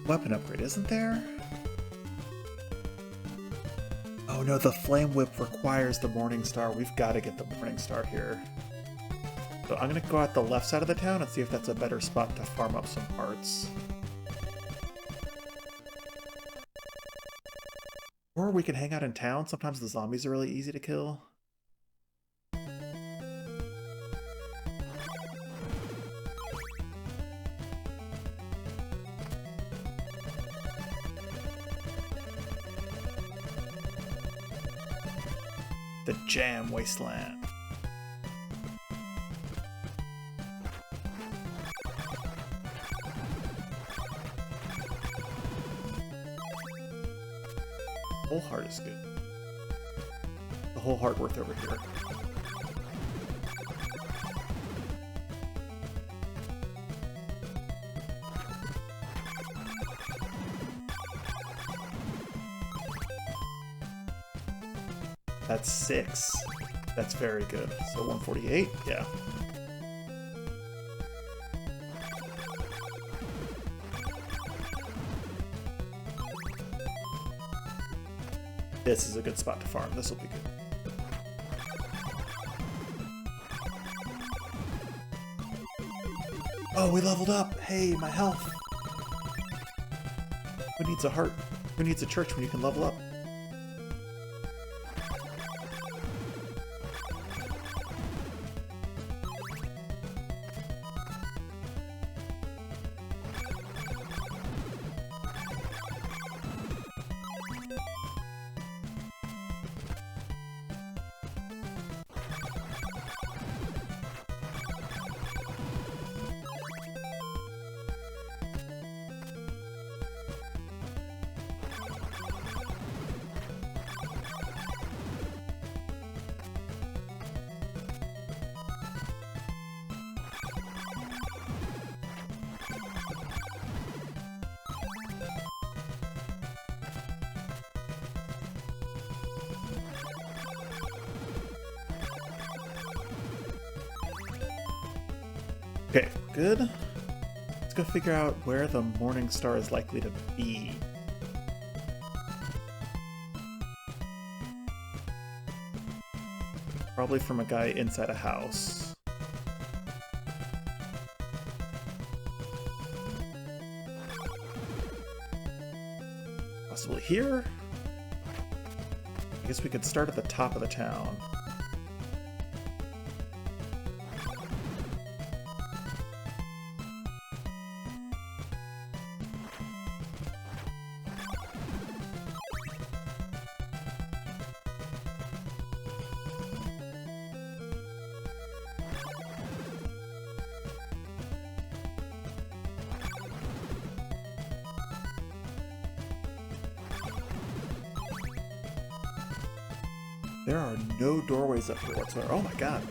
weapon upgrade, isn't there? Oh no, the Flame Whip requires the Morning Star. We've got to get the Morning Star here. So I'm going to go out the left side of the town and see if that's a better spot to farm up some parts. Or we can hang out in town. Sometimes the zombies are really easy to kill. The Jam Wasteland. Whole heart is good. The whole heart worth over here. That's 6. That's very good. So 148, yeah. This is a good spot to farm. This will be good. Oh, we leveled up! Hey, my health! Who needs a heart? Who needs a church when you can level up? Okay, good. Let's go figure out where the Morning Star is likely to be. Probably from a guy inside a house. Possibly here? I guess we could start at the top of the town. There are no doorways up here whatsoever. Oh my god.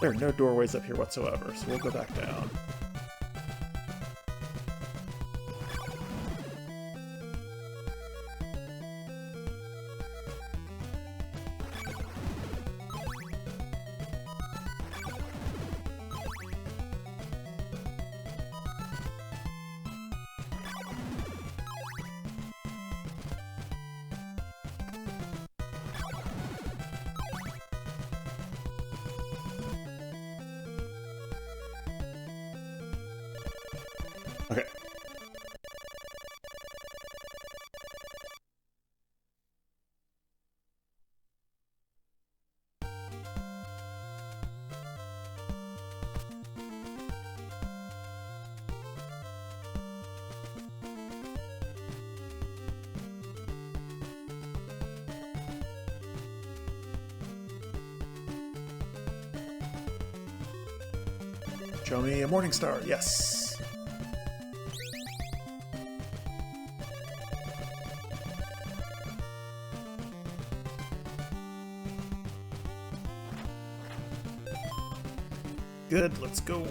There are no doorways up here whatsoever, so we'll go back down. Okay. Show me a morning star. Yes. Good, let's go.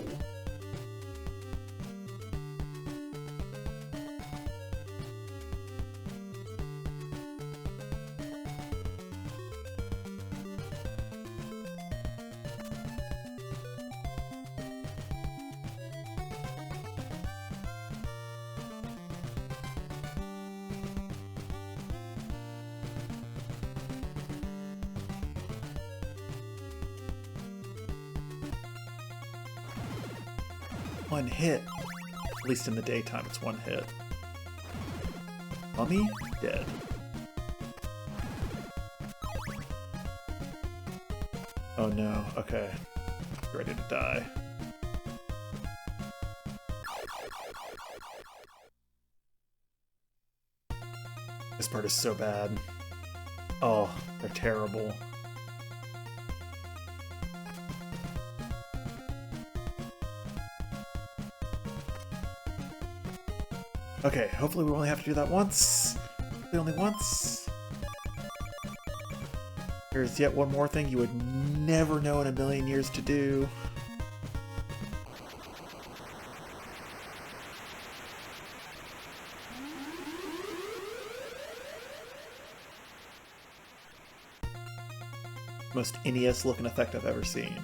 One hit. At least in the daytime, it's one hit. Mummy? Dead. Oh no, okay. Ready to die. This part is so bad. Oh, they're terrible. Okay, hopefully we only have to do that once. Only once. There's yet one more thing you would never know in a million years to do. Most NES looking effect I've ever seen.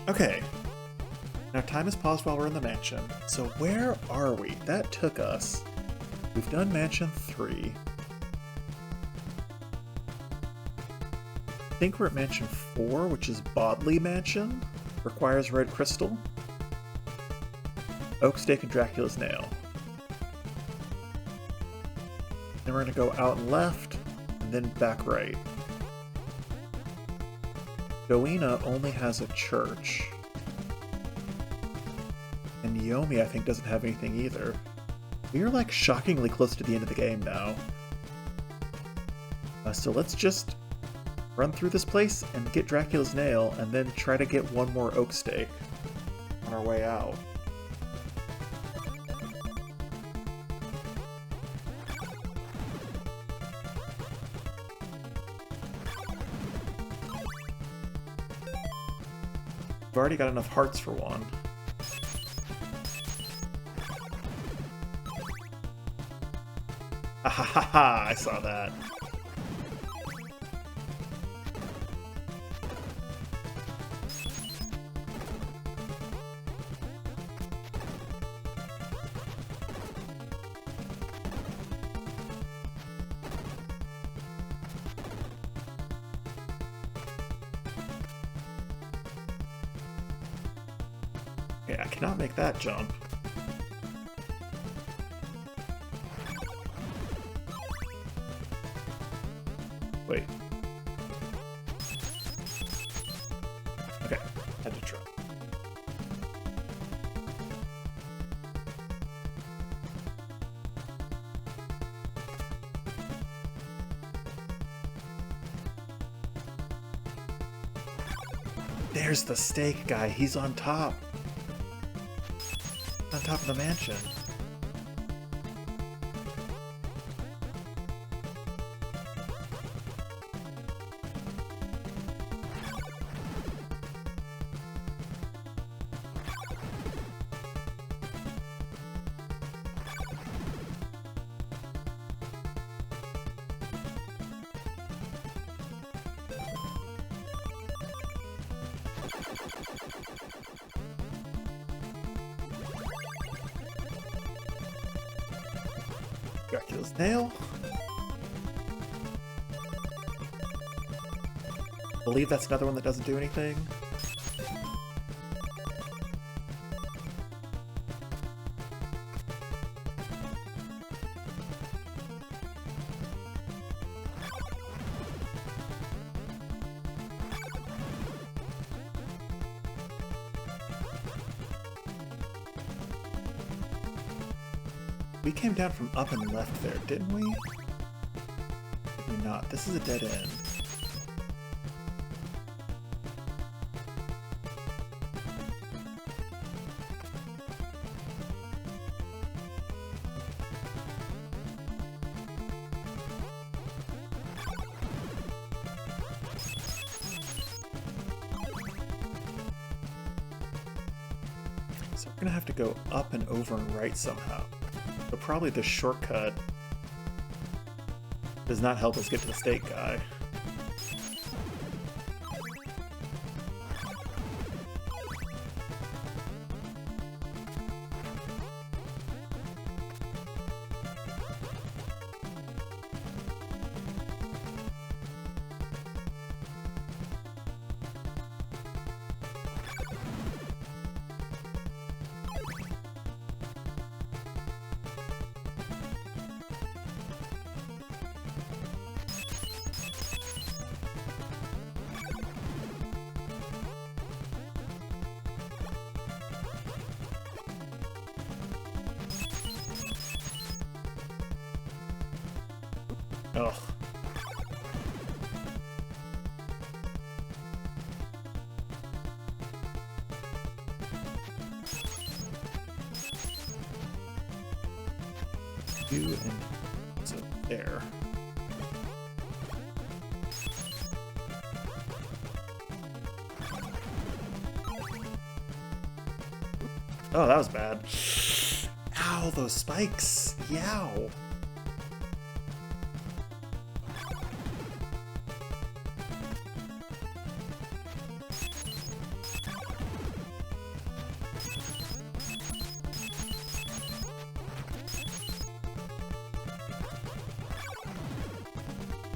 Okay. Now time has paused while we're in the mansion. So where are we? That took us. We've done Mansion 3. I think we're at Mansion 4, which is Bodley Mansion. Requires red crystal. Oak stake and Dracula's nail. Then we're going to go out and left, and then back right. Doina only has a church. And Yomi, I think, doesn't have anything either. We are, like, shockingly close to the end of the game now. So let's just run through this place and get Dracula's nail, and then try to get one more oak stake on our way out. We've already got enough hearts for one. Ah ha ha ha! I saw that. Okay, I cannot make that jump. Wait. Okay, had to try. There's the stake guy, he's on top. On top of the mansion. Dracula's nail. I believe that's another one that doesn't do anything. We came down from up and left there, didn't we? Did we not? This is a dead end. So we're gonna have to go up and over and right somehow. So probably the shortcut does not help us get to the stake guy. Ugh. You and so there. Oh, that was bad. Ow, those spikes. Yow.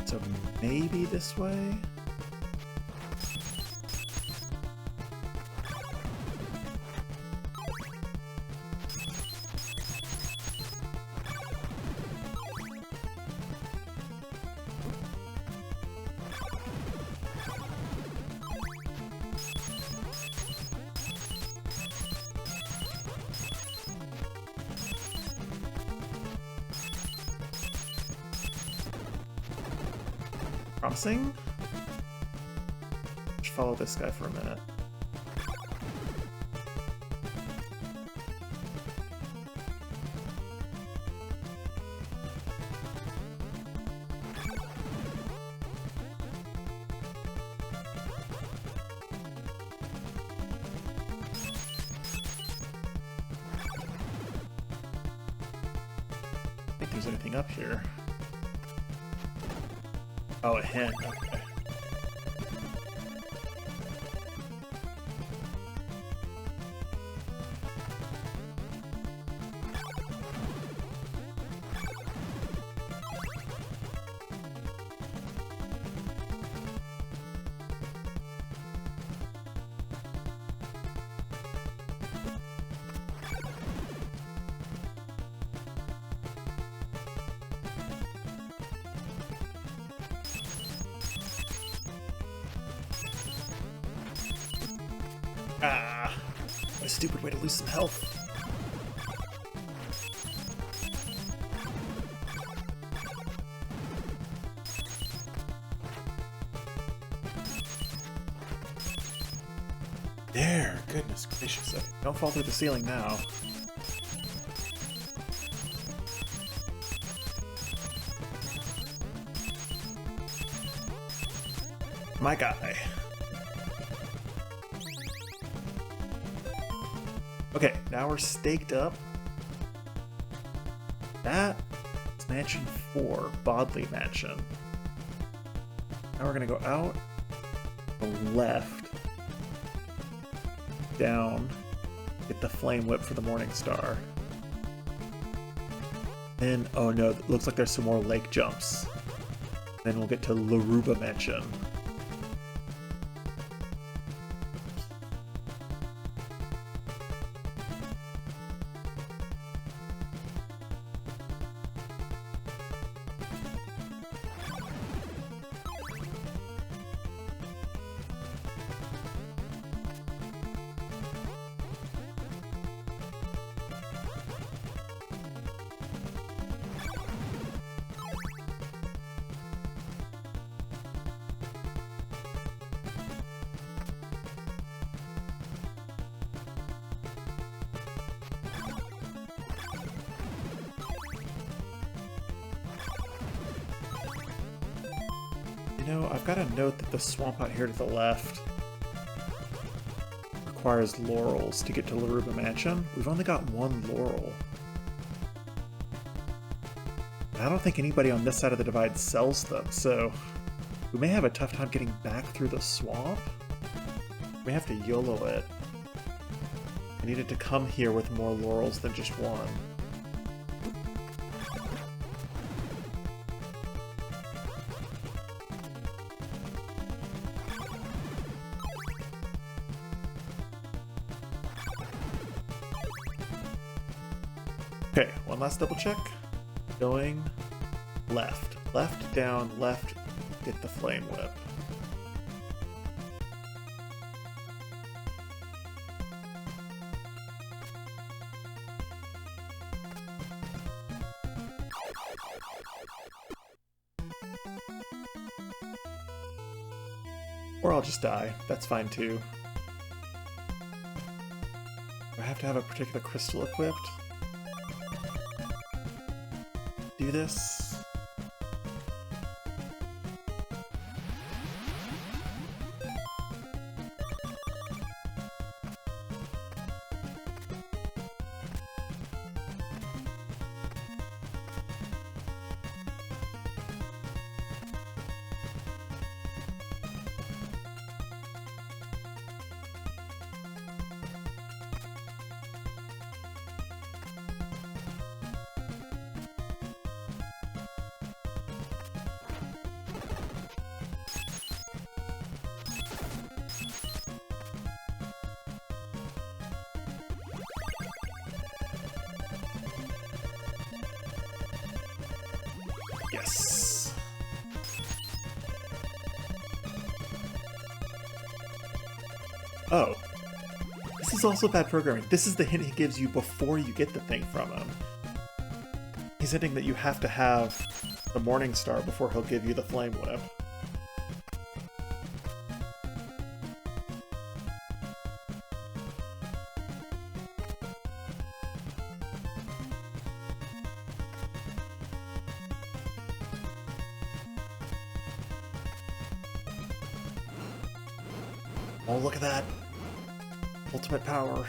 So maybe this way? Promising? Just follow this guy for a minute. I think there's anything up here. Oh, a hen. Okay. Ah, what a stupid way to lose some health. There, goodness gracious. Okay, don't fall through the ceiling now. My guy. Okay, now we're staked up. That is Mansion 4, Bodley Mansion. Now we're gonna go out, the left, down, get the flame whip for the Morning Star. Then, oh no, it looks like there's some more lake jumps. Then we'll get to Laruba Mansion. You know, I've got to note that the swamp out here to the left requires laurels to get to Laruba Mansion. We've only got one laurel. I don't think anybody on this side of the divide sells them, so we may have a tough time getting back through the swamp. We may have to YOLO it. I needed to come here with more laurels than just one. Okay, one last double check. Going left. Left, down, left, get the flame whip. Or I'll just die. That's fine too. Do I have to have a particular crystal equipped? Do this? Yes. Oh. This is also bad programming. This is the hint he gives you before you get the thing from him. He's hinting that you have to have the Morning Star before he'll give you the Flame Whip. Oh, look at that! Ultimate power.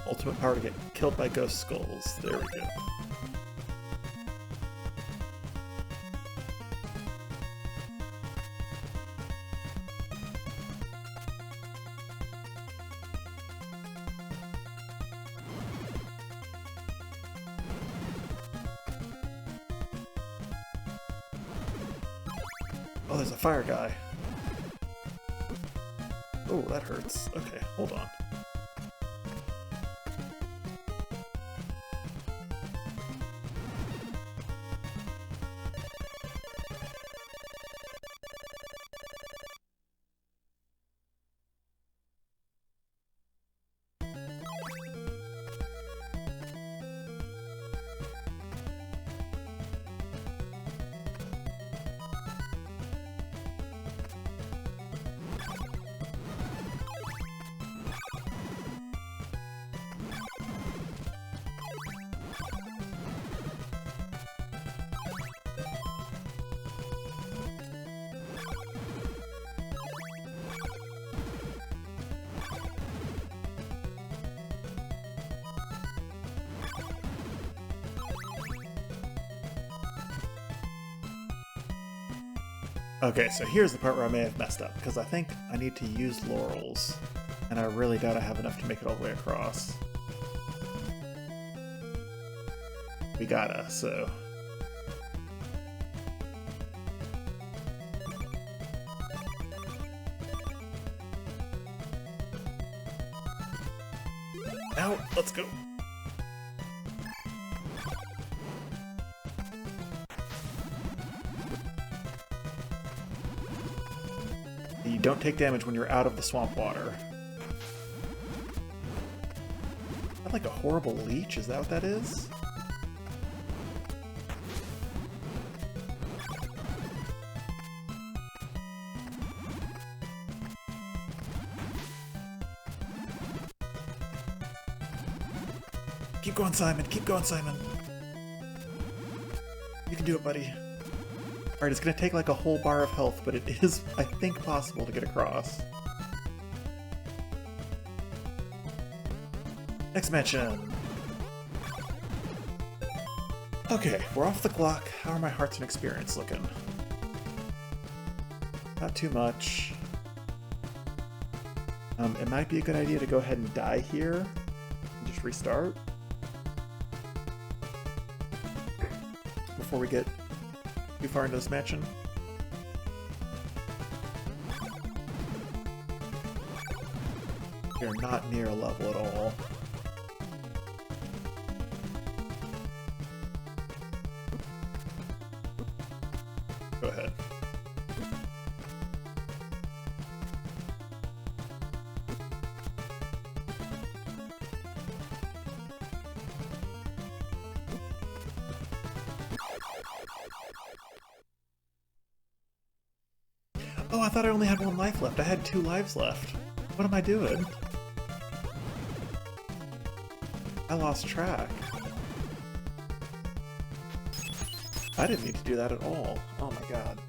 Ultimate power to get killed by ghost skulls. There we go. Oh, there's a fire guy. Oh, that hurts. Okay, hold on. Okay, so here's the part where I may have messed up, because I think I need to use laurels, and I really doubt I have enough to make it all the way across. We gotta, so... Now, let's go! You don't take damage when you're out of the swamp water. Is that like a horrible leech? Is that what that is? Keep going, Simon. Keep going, Simon. You can do it, buddy. Alright, it's going to take like a whole bar of health, but it is, I think, possible to get across. Next mansion! Okay, we're off the clock. How are my hearts and experience looking? Not too much. It might be a good idea to go ahead and die here and just restart before we get too far into this mansion. You're not near a level at all. Go ahead. Oh, I thought I only had 1 life left. I had 2 lives left. What am I doing? I lost track. I didn't need to do that at all. Oh my god.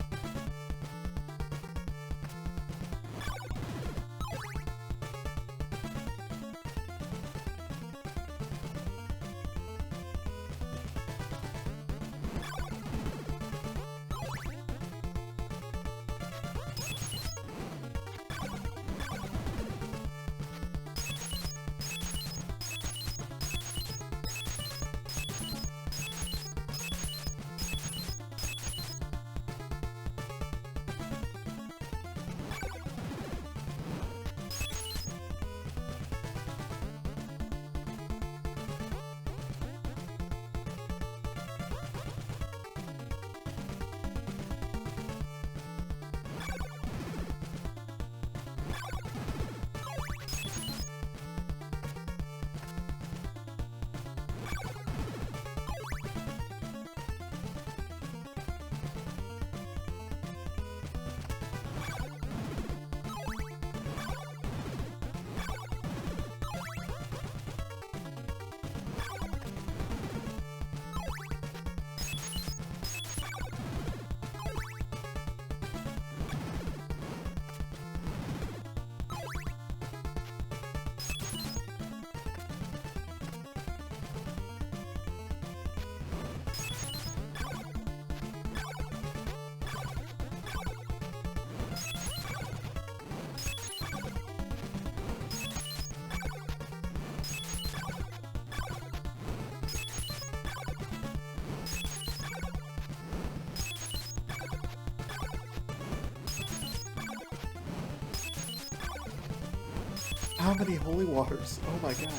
How many holy waters? Oh my god.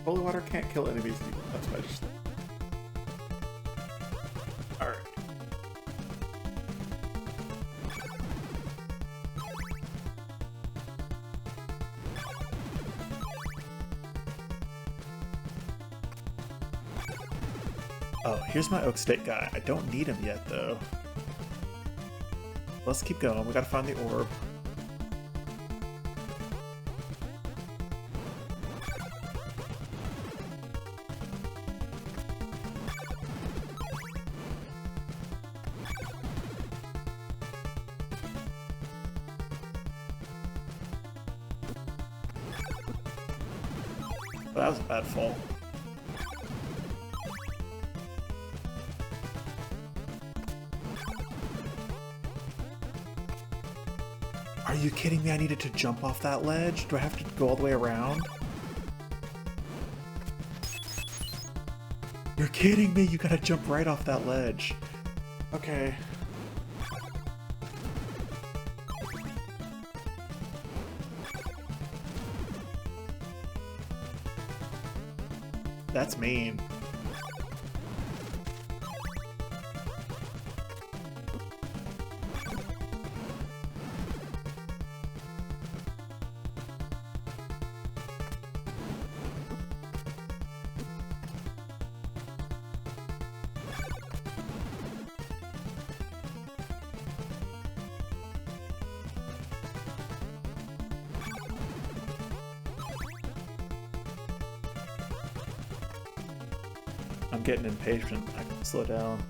Holy water can't kill enemies anymore. That's what I just... Alright. Oh, here's my Oak State guy. I don't need him yet, though. Let's keep going. We gotta find the orb. That was a bad fall. Are you kidding me? I needed to jump off that ledge? Do I have to go all the way around? You're kidding me! You gotta jump right off that ledge. Okay. That's mean. I'm getting impatient. I can slow down.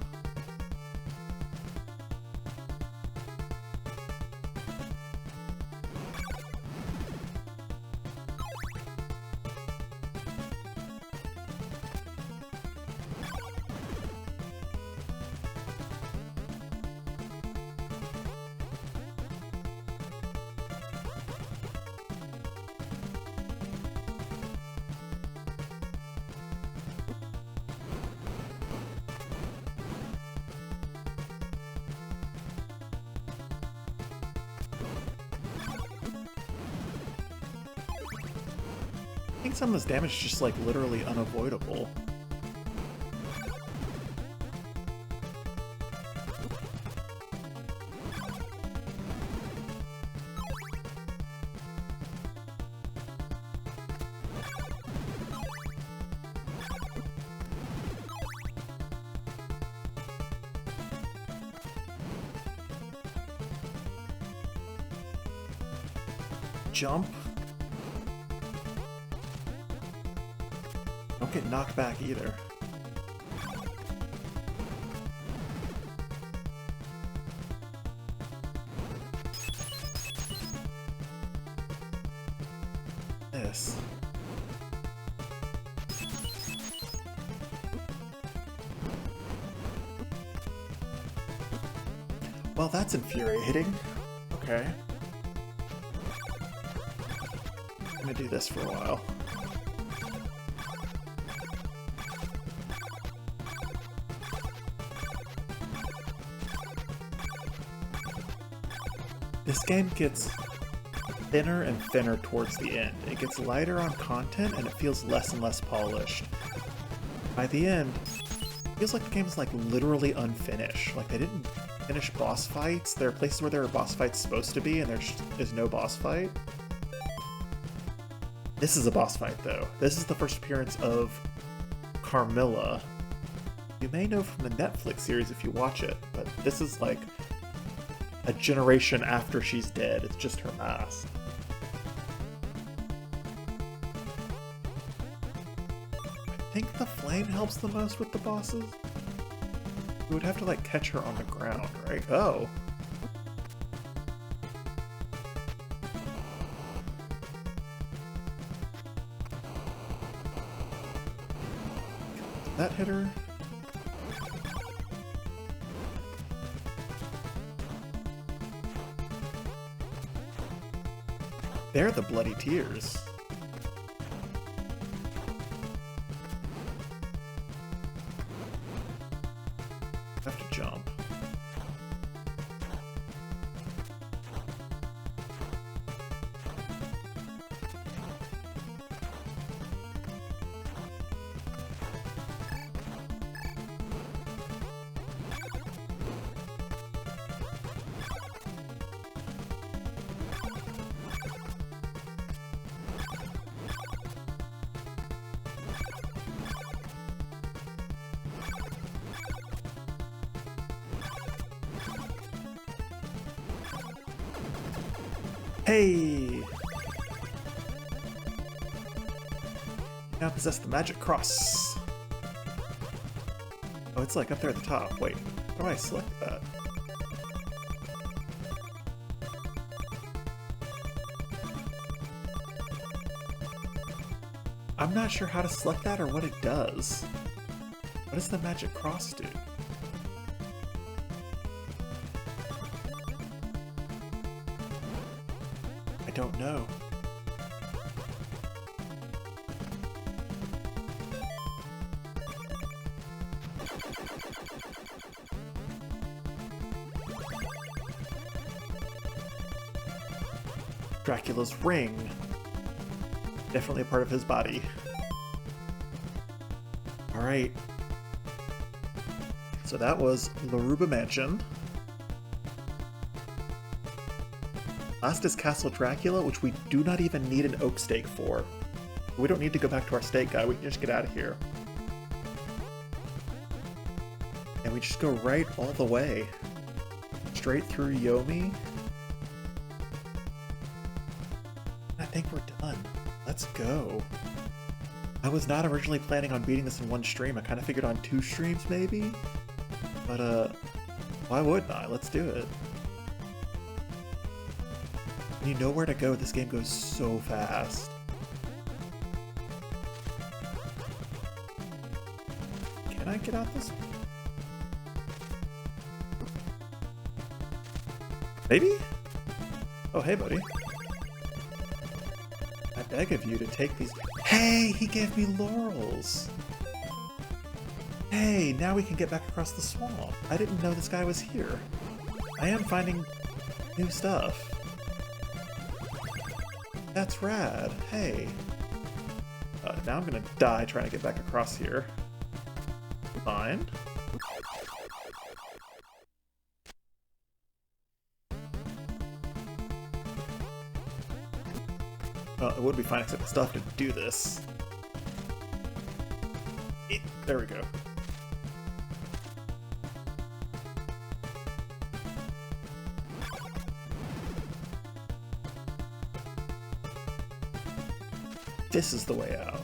I think some of this damage is just like literally unavoidable. jump. Don't get knocked back either. This. Well, that's infuriating. Okay. I'm gonna do this for a while. This game gets thinner and thinner towards the end. It gets lighter on content and it feels less and less polished. By the end, it feels like the game is like literally unfinished. Like they didn't finish boss fights. There are places where there are boss fights supposed to be and there is no boss fight. This is a boss fight though. This is the first appearance of Carmilla. You may know from the Netflix series if you watch it, but this is like a generation after she's dead. It's just her mask. I think the flame helps the most with the bosses. We would have to like catch her on the ground, right? Oh. Did that hit her? They're the bloody tears. Have to jump. Hey! Now possess the magic cross. Oh, it's like up there at the top. Wait, how do I select that? I'm not sure how to select that or what it does. What does the magic cross do? I don't know. Dracula's ring. Definitely a part of his body. Alright. So that was Laruba Mansion. Last is Castle Dracula, which we do not even need an oak stake for. We don't need to go back to our stake guy, we can just get out of here. And we just go right all the way. Straight through Yomi. I think we're done. Let's go. I was not originally planning on beating this in one stream. I kind of figured on 2 streams maybe. But why wouldn't I? Let's do it. When you know where to go, this game goes so fast. Can I get out this way? Maybe? Oh, hey, buddy. I beg of you to take these. Hey, he gave me laurels. Hey, now we can get back across the swamp. I didn't know this guy was here. I am finding new stuff. That's rad. Hey. Now I'm gonna die trying to get back across here. Fine. Well, it would be fine except I still have to do this. There we go. this is the way out.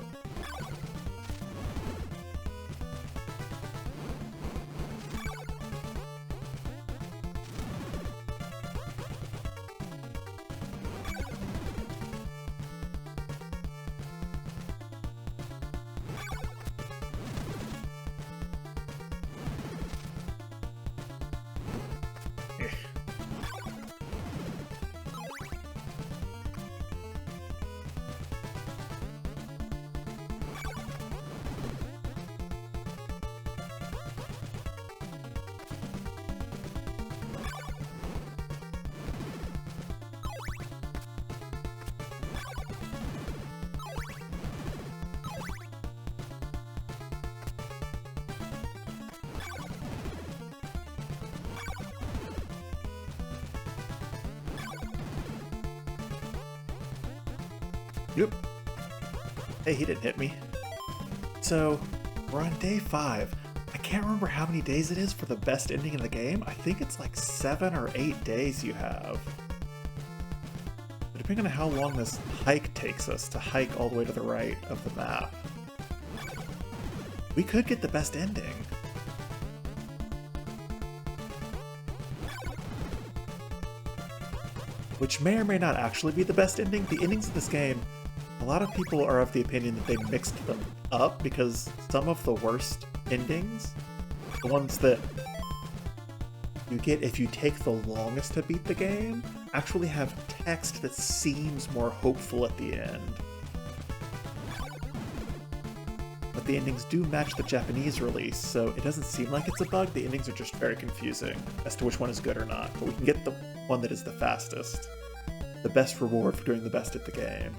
Yep. Hey, he didn't hit me. So, we're on day 5. I can't remember how many days it is for the best ending in the game. I think it's like 7 or 8 days you have. But depending on how long this hike takes us to hike all the way to the right of the map, we could get the best ending. Which may or may not actually be the best ending. The endings of this game, a lot of people are of the opinion that they mixed them up because some of the worst endings, the ones that you get if you take the longest to beat the game, actually have text that seems more hopeful at the end. But the endings do match the Japanese release, so it doesn't seem like it's a bug. The endings are just very confusing as to which one is good or not, but we can get the one that is the fastest. The best reward for doing the best at the game.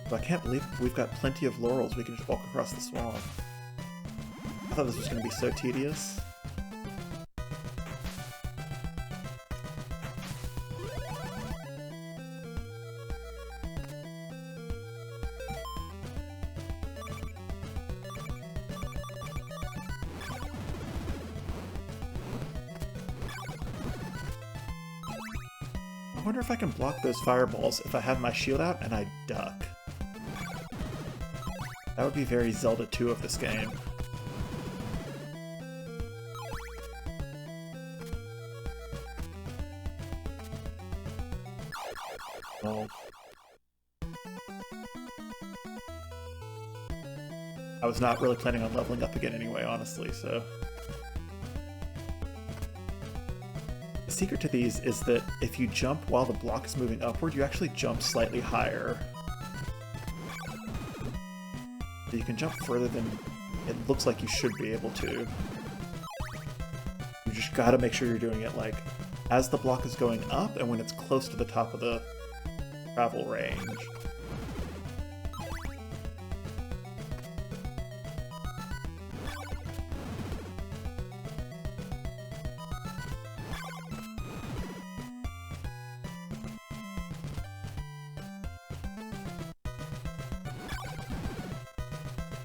So I can't believe we've got plenty of laurels. We can just walk across the swamp. I thought this was going to be so tedious. I wonder if I can block those fireballs if I have my shield out and I duck. That would be very Zelda 2 of this game. Well, I was not really planning on leveling up again anyway, honestly, so... The secret to these is that if you jump while the block is moving upward, you actually jump slightly higher. So you can jump further than it looks like you should be able to. You just gotta make sure you're doing it, like, as the block is going up and when it's close to the top of the travel range.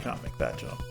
Cannot make that jump.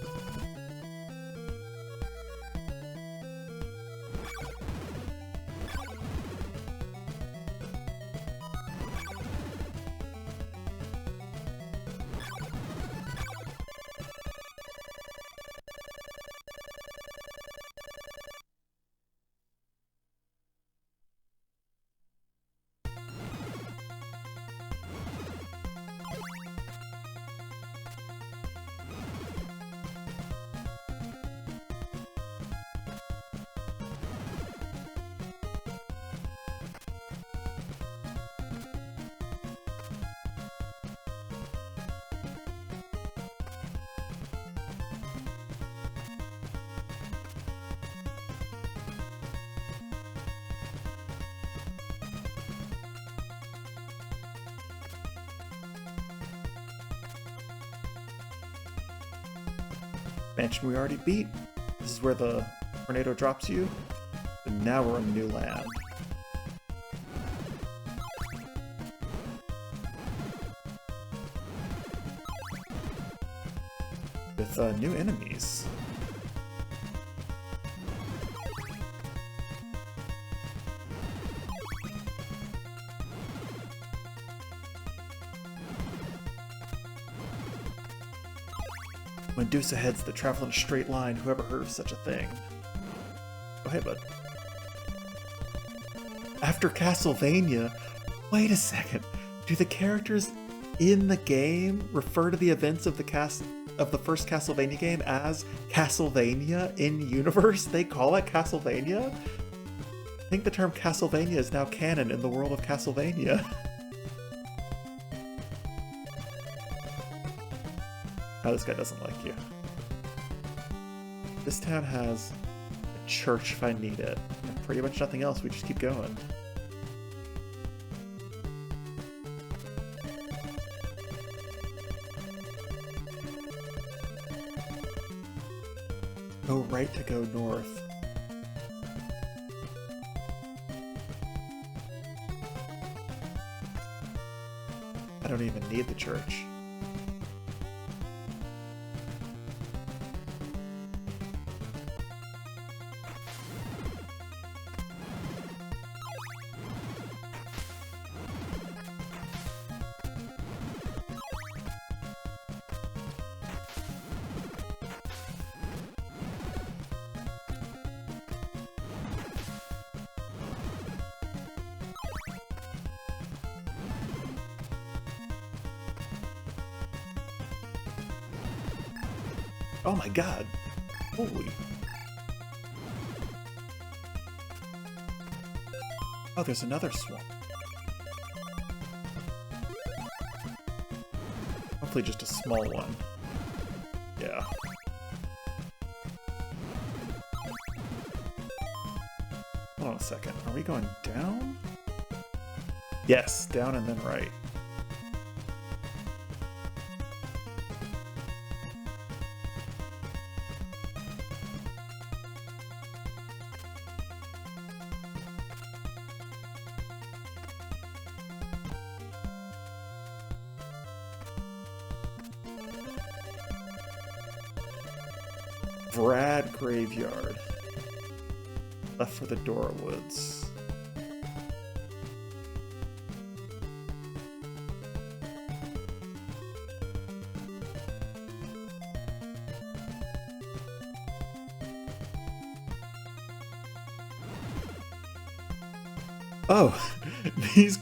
Mansion we already beat. This is where the tornado drops you. And now we're in new land. With new enemies. Medusa heads that travel in a straight line. Whoever heard of such a thing? Oh, hey, bud. After Castlevania? Wait a second. Do the characters in the game refer to the events of the first Castlevania game as Castlevania in universe? They call it Castlevania? I think the term Castlevania is now canon in the world of Castlevania. Oh, this guy doesn't like you. This town has a church if I need it. And pretty much nothing else, we just keep going. Go right to go north. I don't even need the church. Oh my god. Holy. Oh, there's another swamp. Hopefully just a small one. Yeah. Hold on a second. Are we going down? Yes, down and then right. Brad Graveyard. Left for the Dora Woods. Oh, these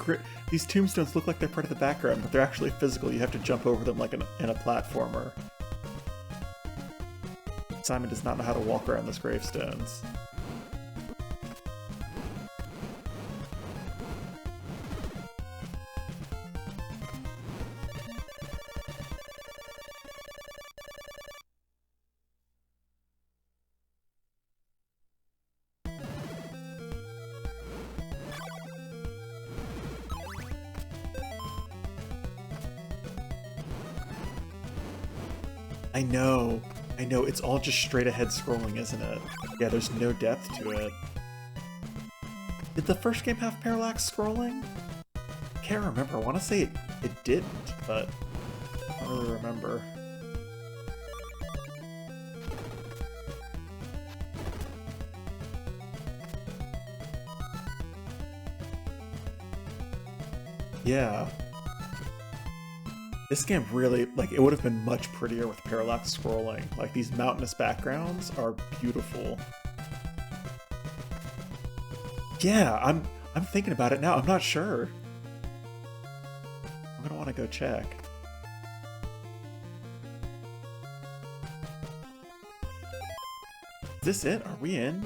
tombstones look like they're part of the background, but they're actually physical. You have to jump over them like in a platformer. Simon does not know how to walk around those gravestones. I know, it's all just straight ahead scrolling, isn't it? Yeah, there's no depth to it. Did the first game have parallax scrolling? I can't remember. I want to say it didn't, but I don't really remember. Yeah. This game really, like, it would have been much prettier with parallax scrolling. Like, these mountainous backgrounds are beautiful. Yeah, I'm thinking about it now. I'm not sure. I'm gonna want to go check. Is this it? Are we in?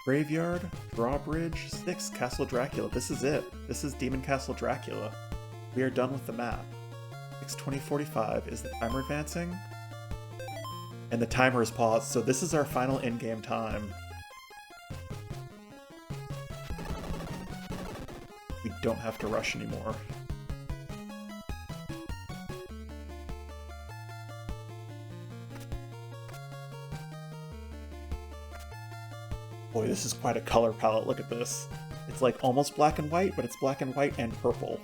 Graveyard, Drawbridge, 6, Castle Dracula. This is it. This is Demon Castle Dracula. We are done with the map. 6:20:45. Is the timer advancing? And the timer is paused, so this is our final in-game time. We don't have to rush anymore. Boy, this is quite a color palette. Look at this. It's like almost black and white, but it's black and white and purple.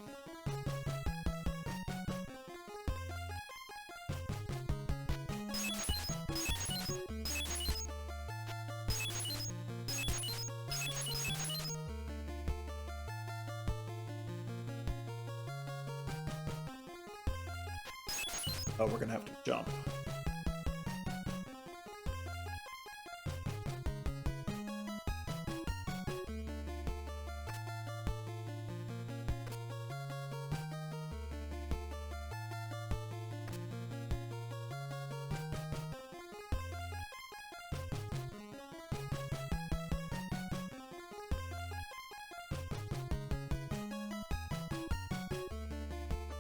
Oh, we're gonna have to jump.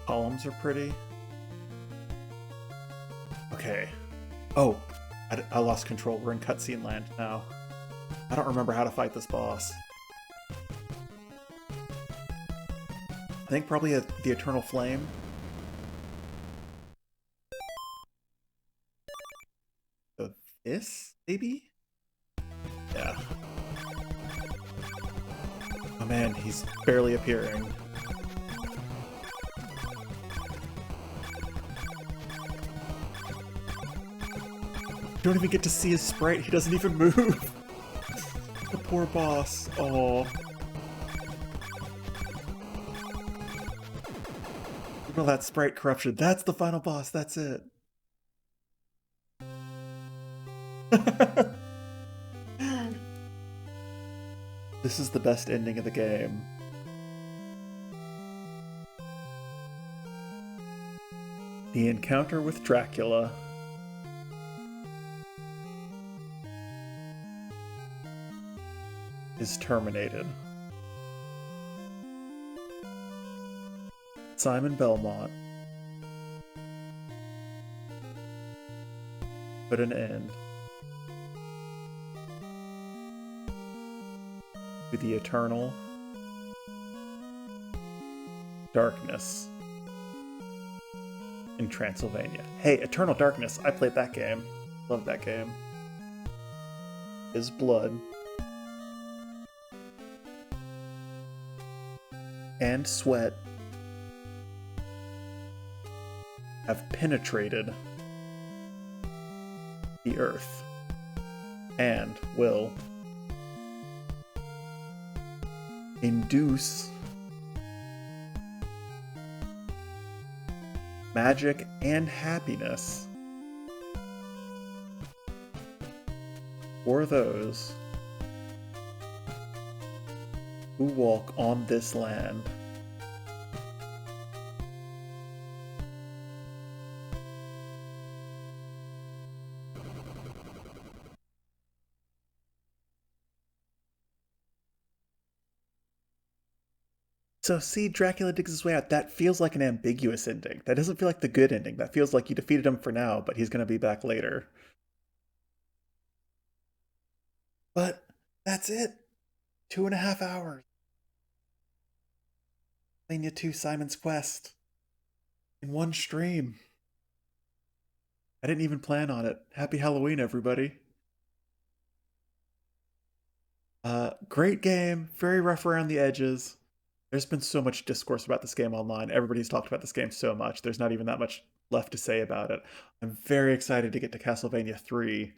Columns are pretty. Okay. Oh, I lost control. We're in cutscene land now. I don't remember how to fight this boss. I think probably the Eternal Flame. So this, maybe? Yeah. Oh man, he's barely appearing. You don't even get to see his sprite. He doesn't even move. The poor boss. Oh. Look at all that sprite corruption. That's the final boss. That's it. This is the best ending of the game. The encounter with Dracula. Is terminated. Simon Belmont put an end to the eternal darkness in Transylvania. Hey, Eternal Darkness, I played that game. Love that game. His blood and sweat have penetrated the earth and will induce magic and happiness for those who walk on this land. So see, Dracula digs his way out. That feels like an ambiguous ending. That doesn't feel like the good ending. That feels like you defeated him for now, but he's going to be back later. But that's it. 2.5 hours. Castlevania II Simon's Quest in one stream. I didn't even plan on it. Happy Halloween, everybody. Great game, very rough around the edges. There's been so much discourse about this game online. Everybody's talked about this game so much. There's not even that much left to say about it. I'm very excited to get to Castlevania 3,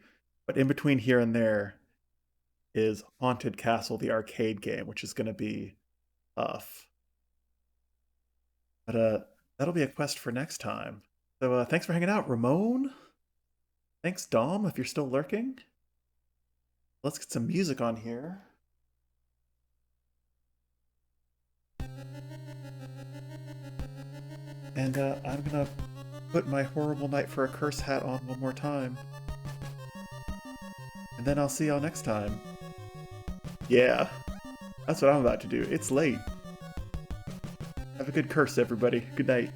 but in between here and there is Haunted Castle, the arcade game, which is going to be tough. But that'll be a quest for next time. So thanks for hanging out, Ramon. Thanks, Dom, if you're still lurking. Let's get some music on here. And I'm gonna put my Horrible Night for a Curse hat on one more time. And then I'll see y'all next time. Yeah, that's what I'm about to do. It's late. Have a good curse, everybody. Good night.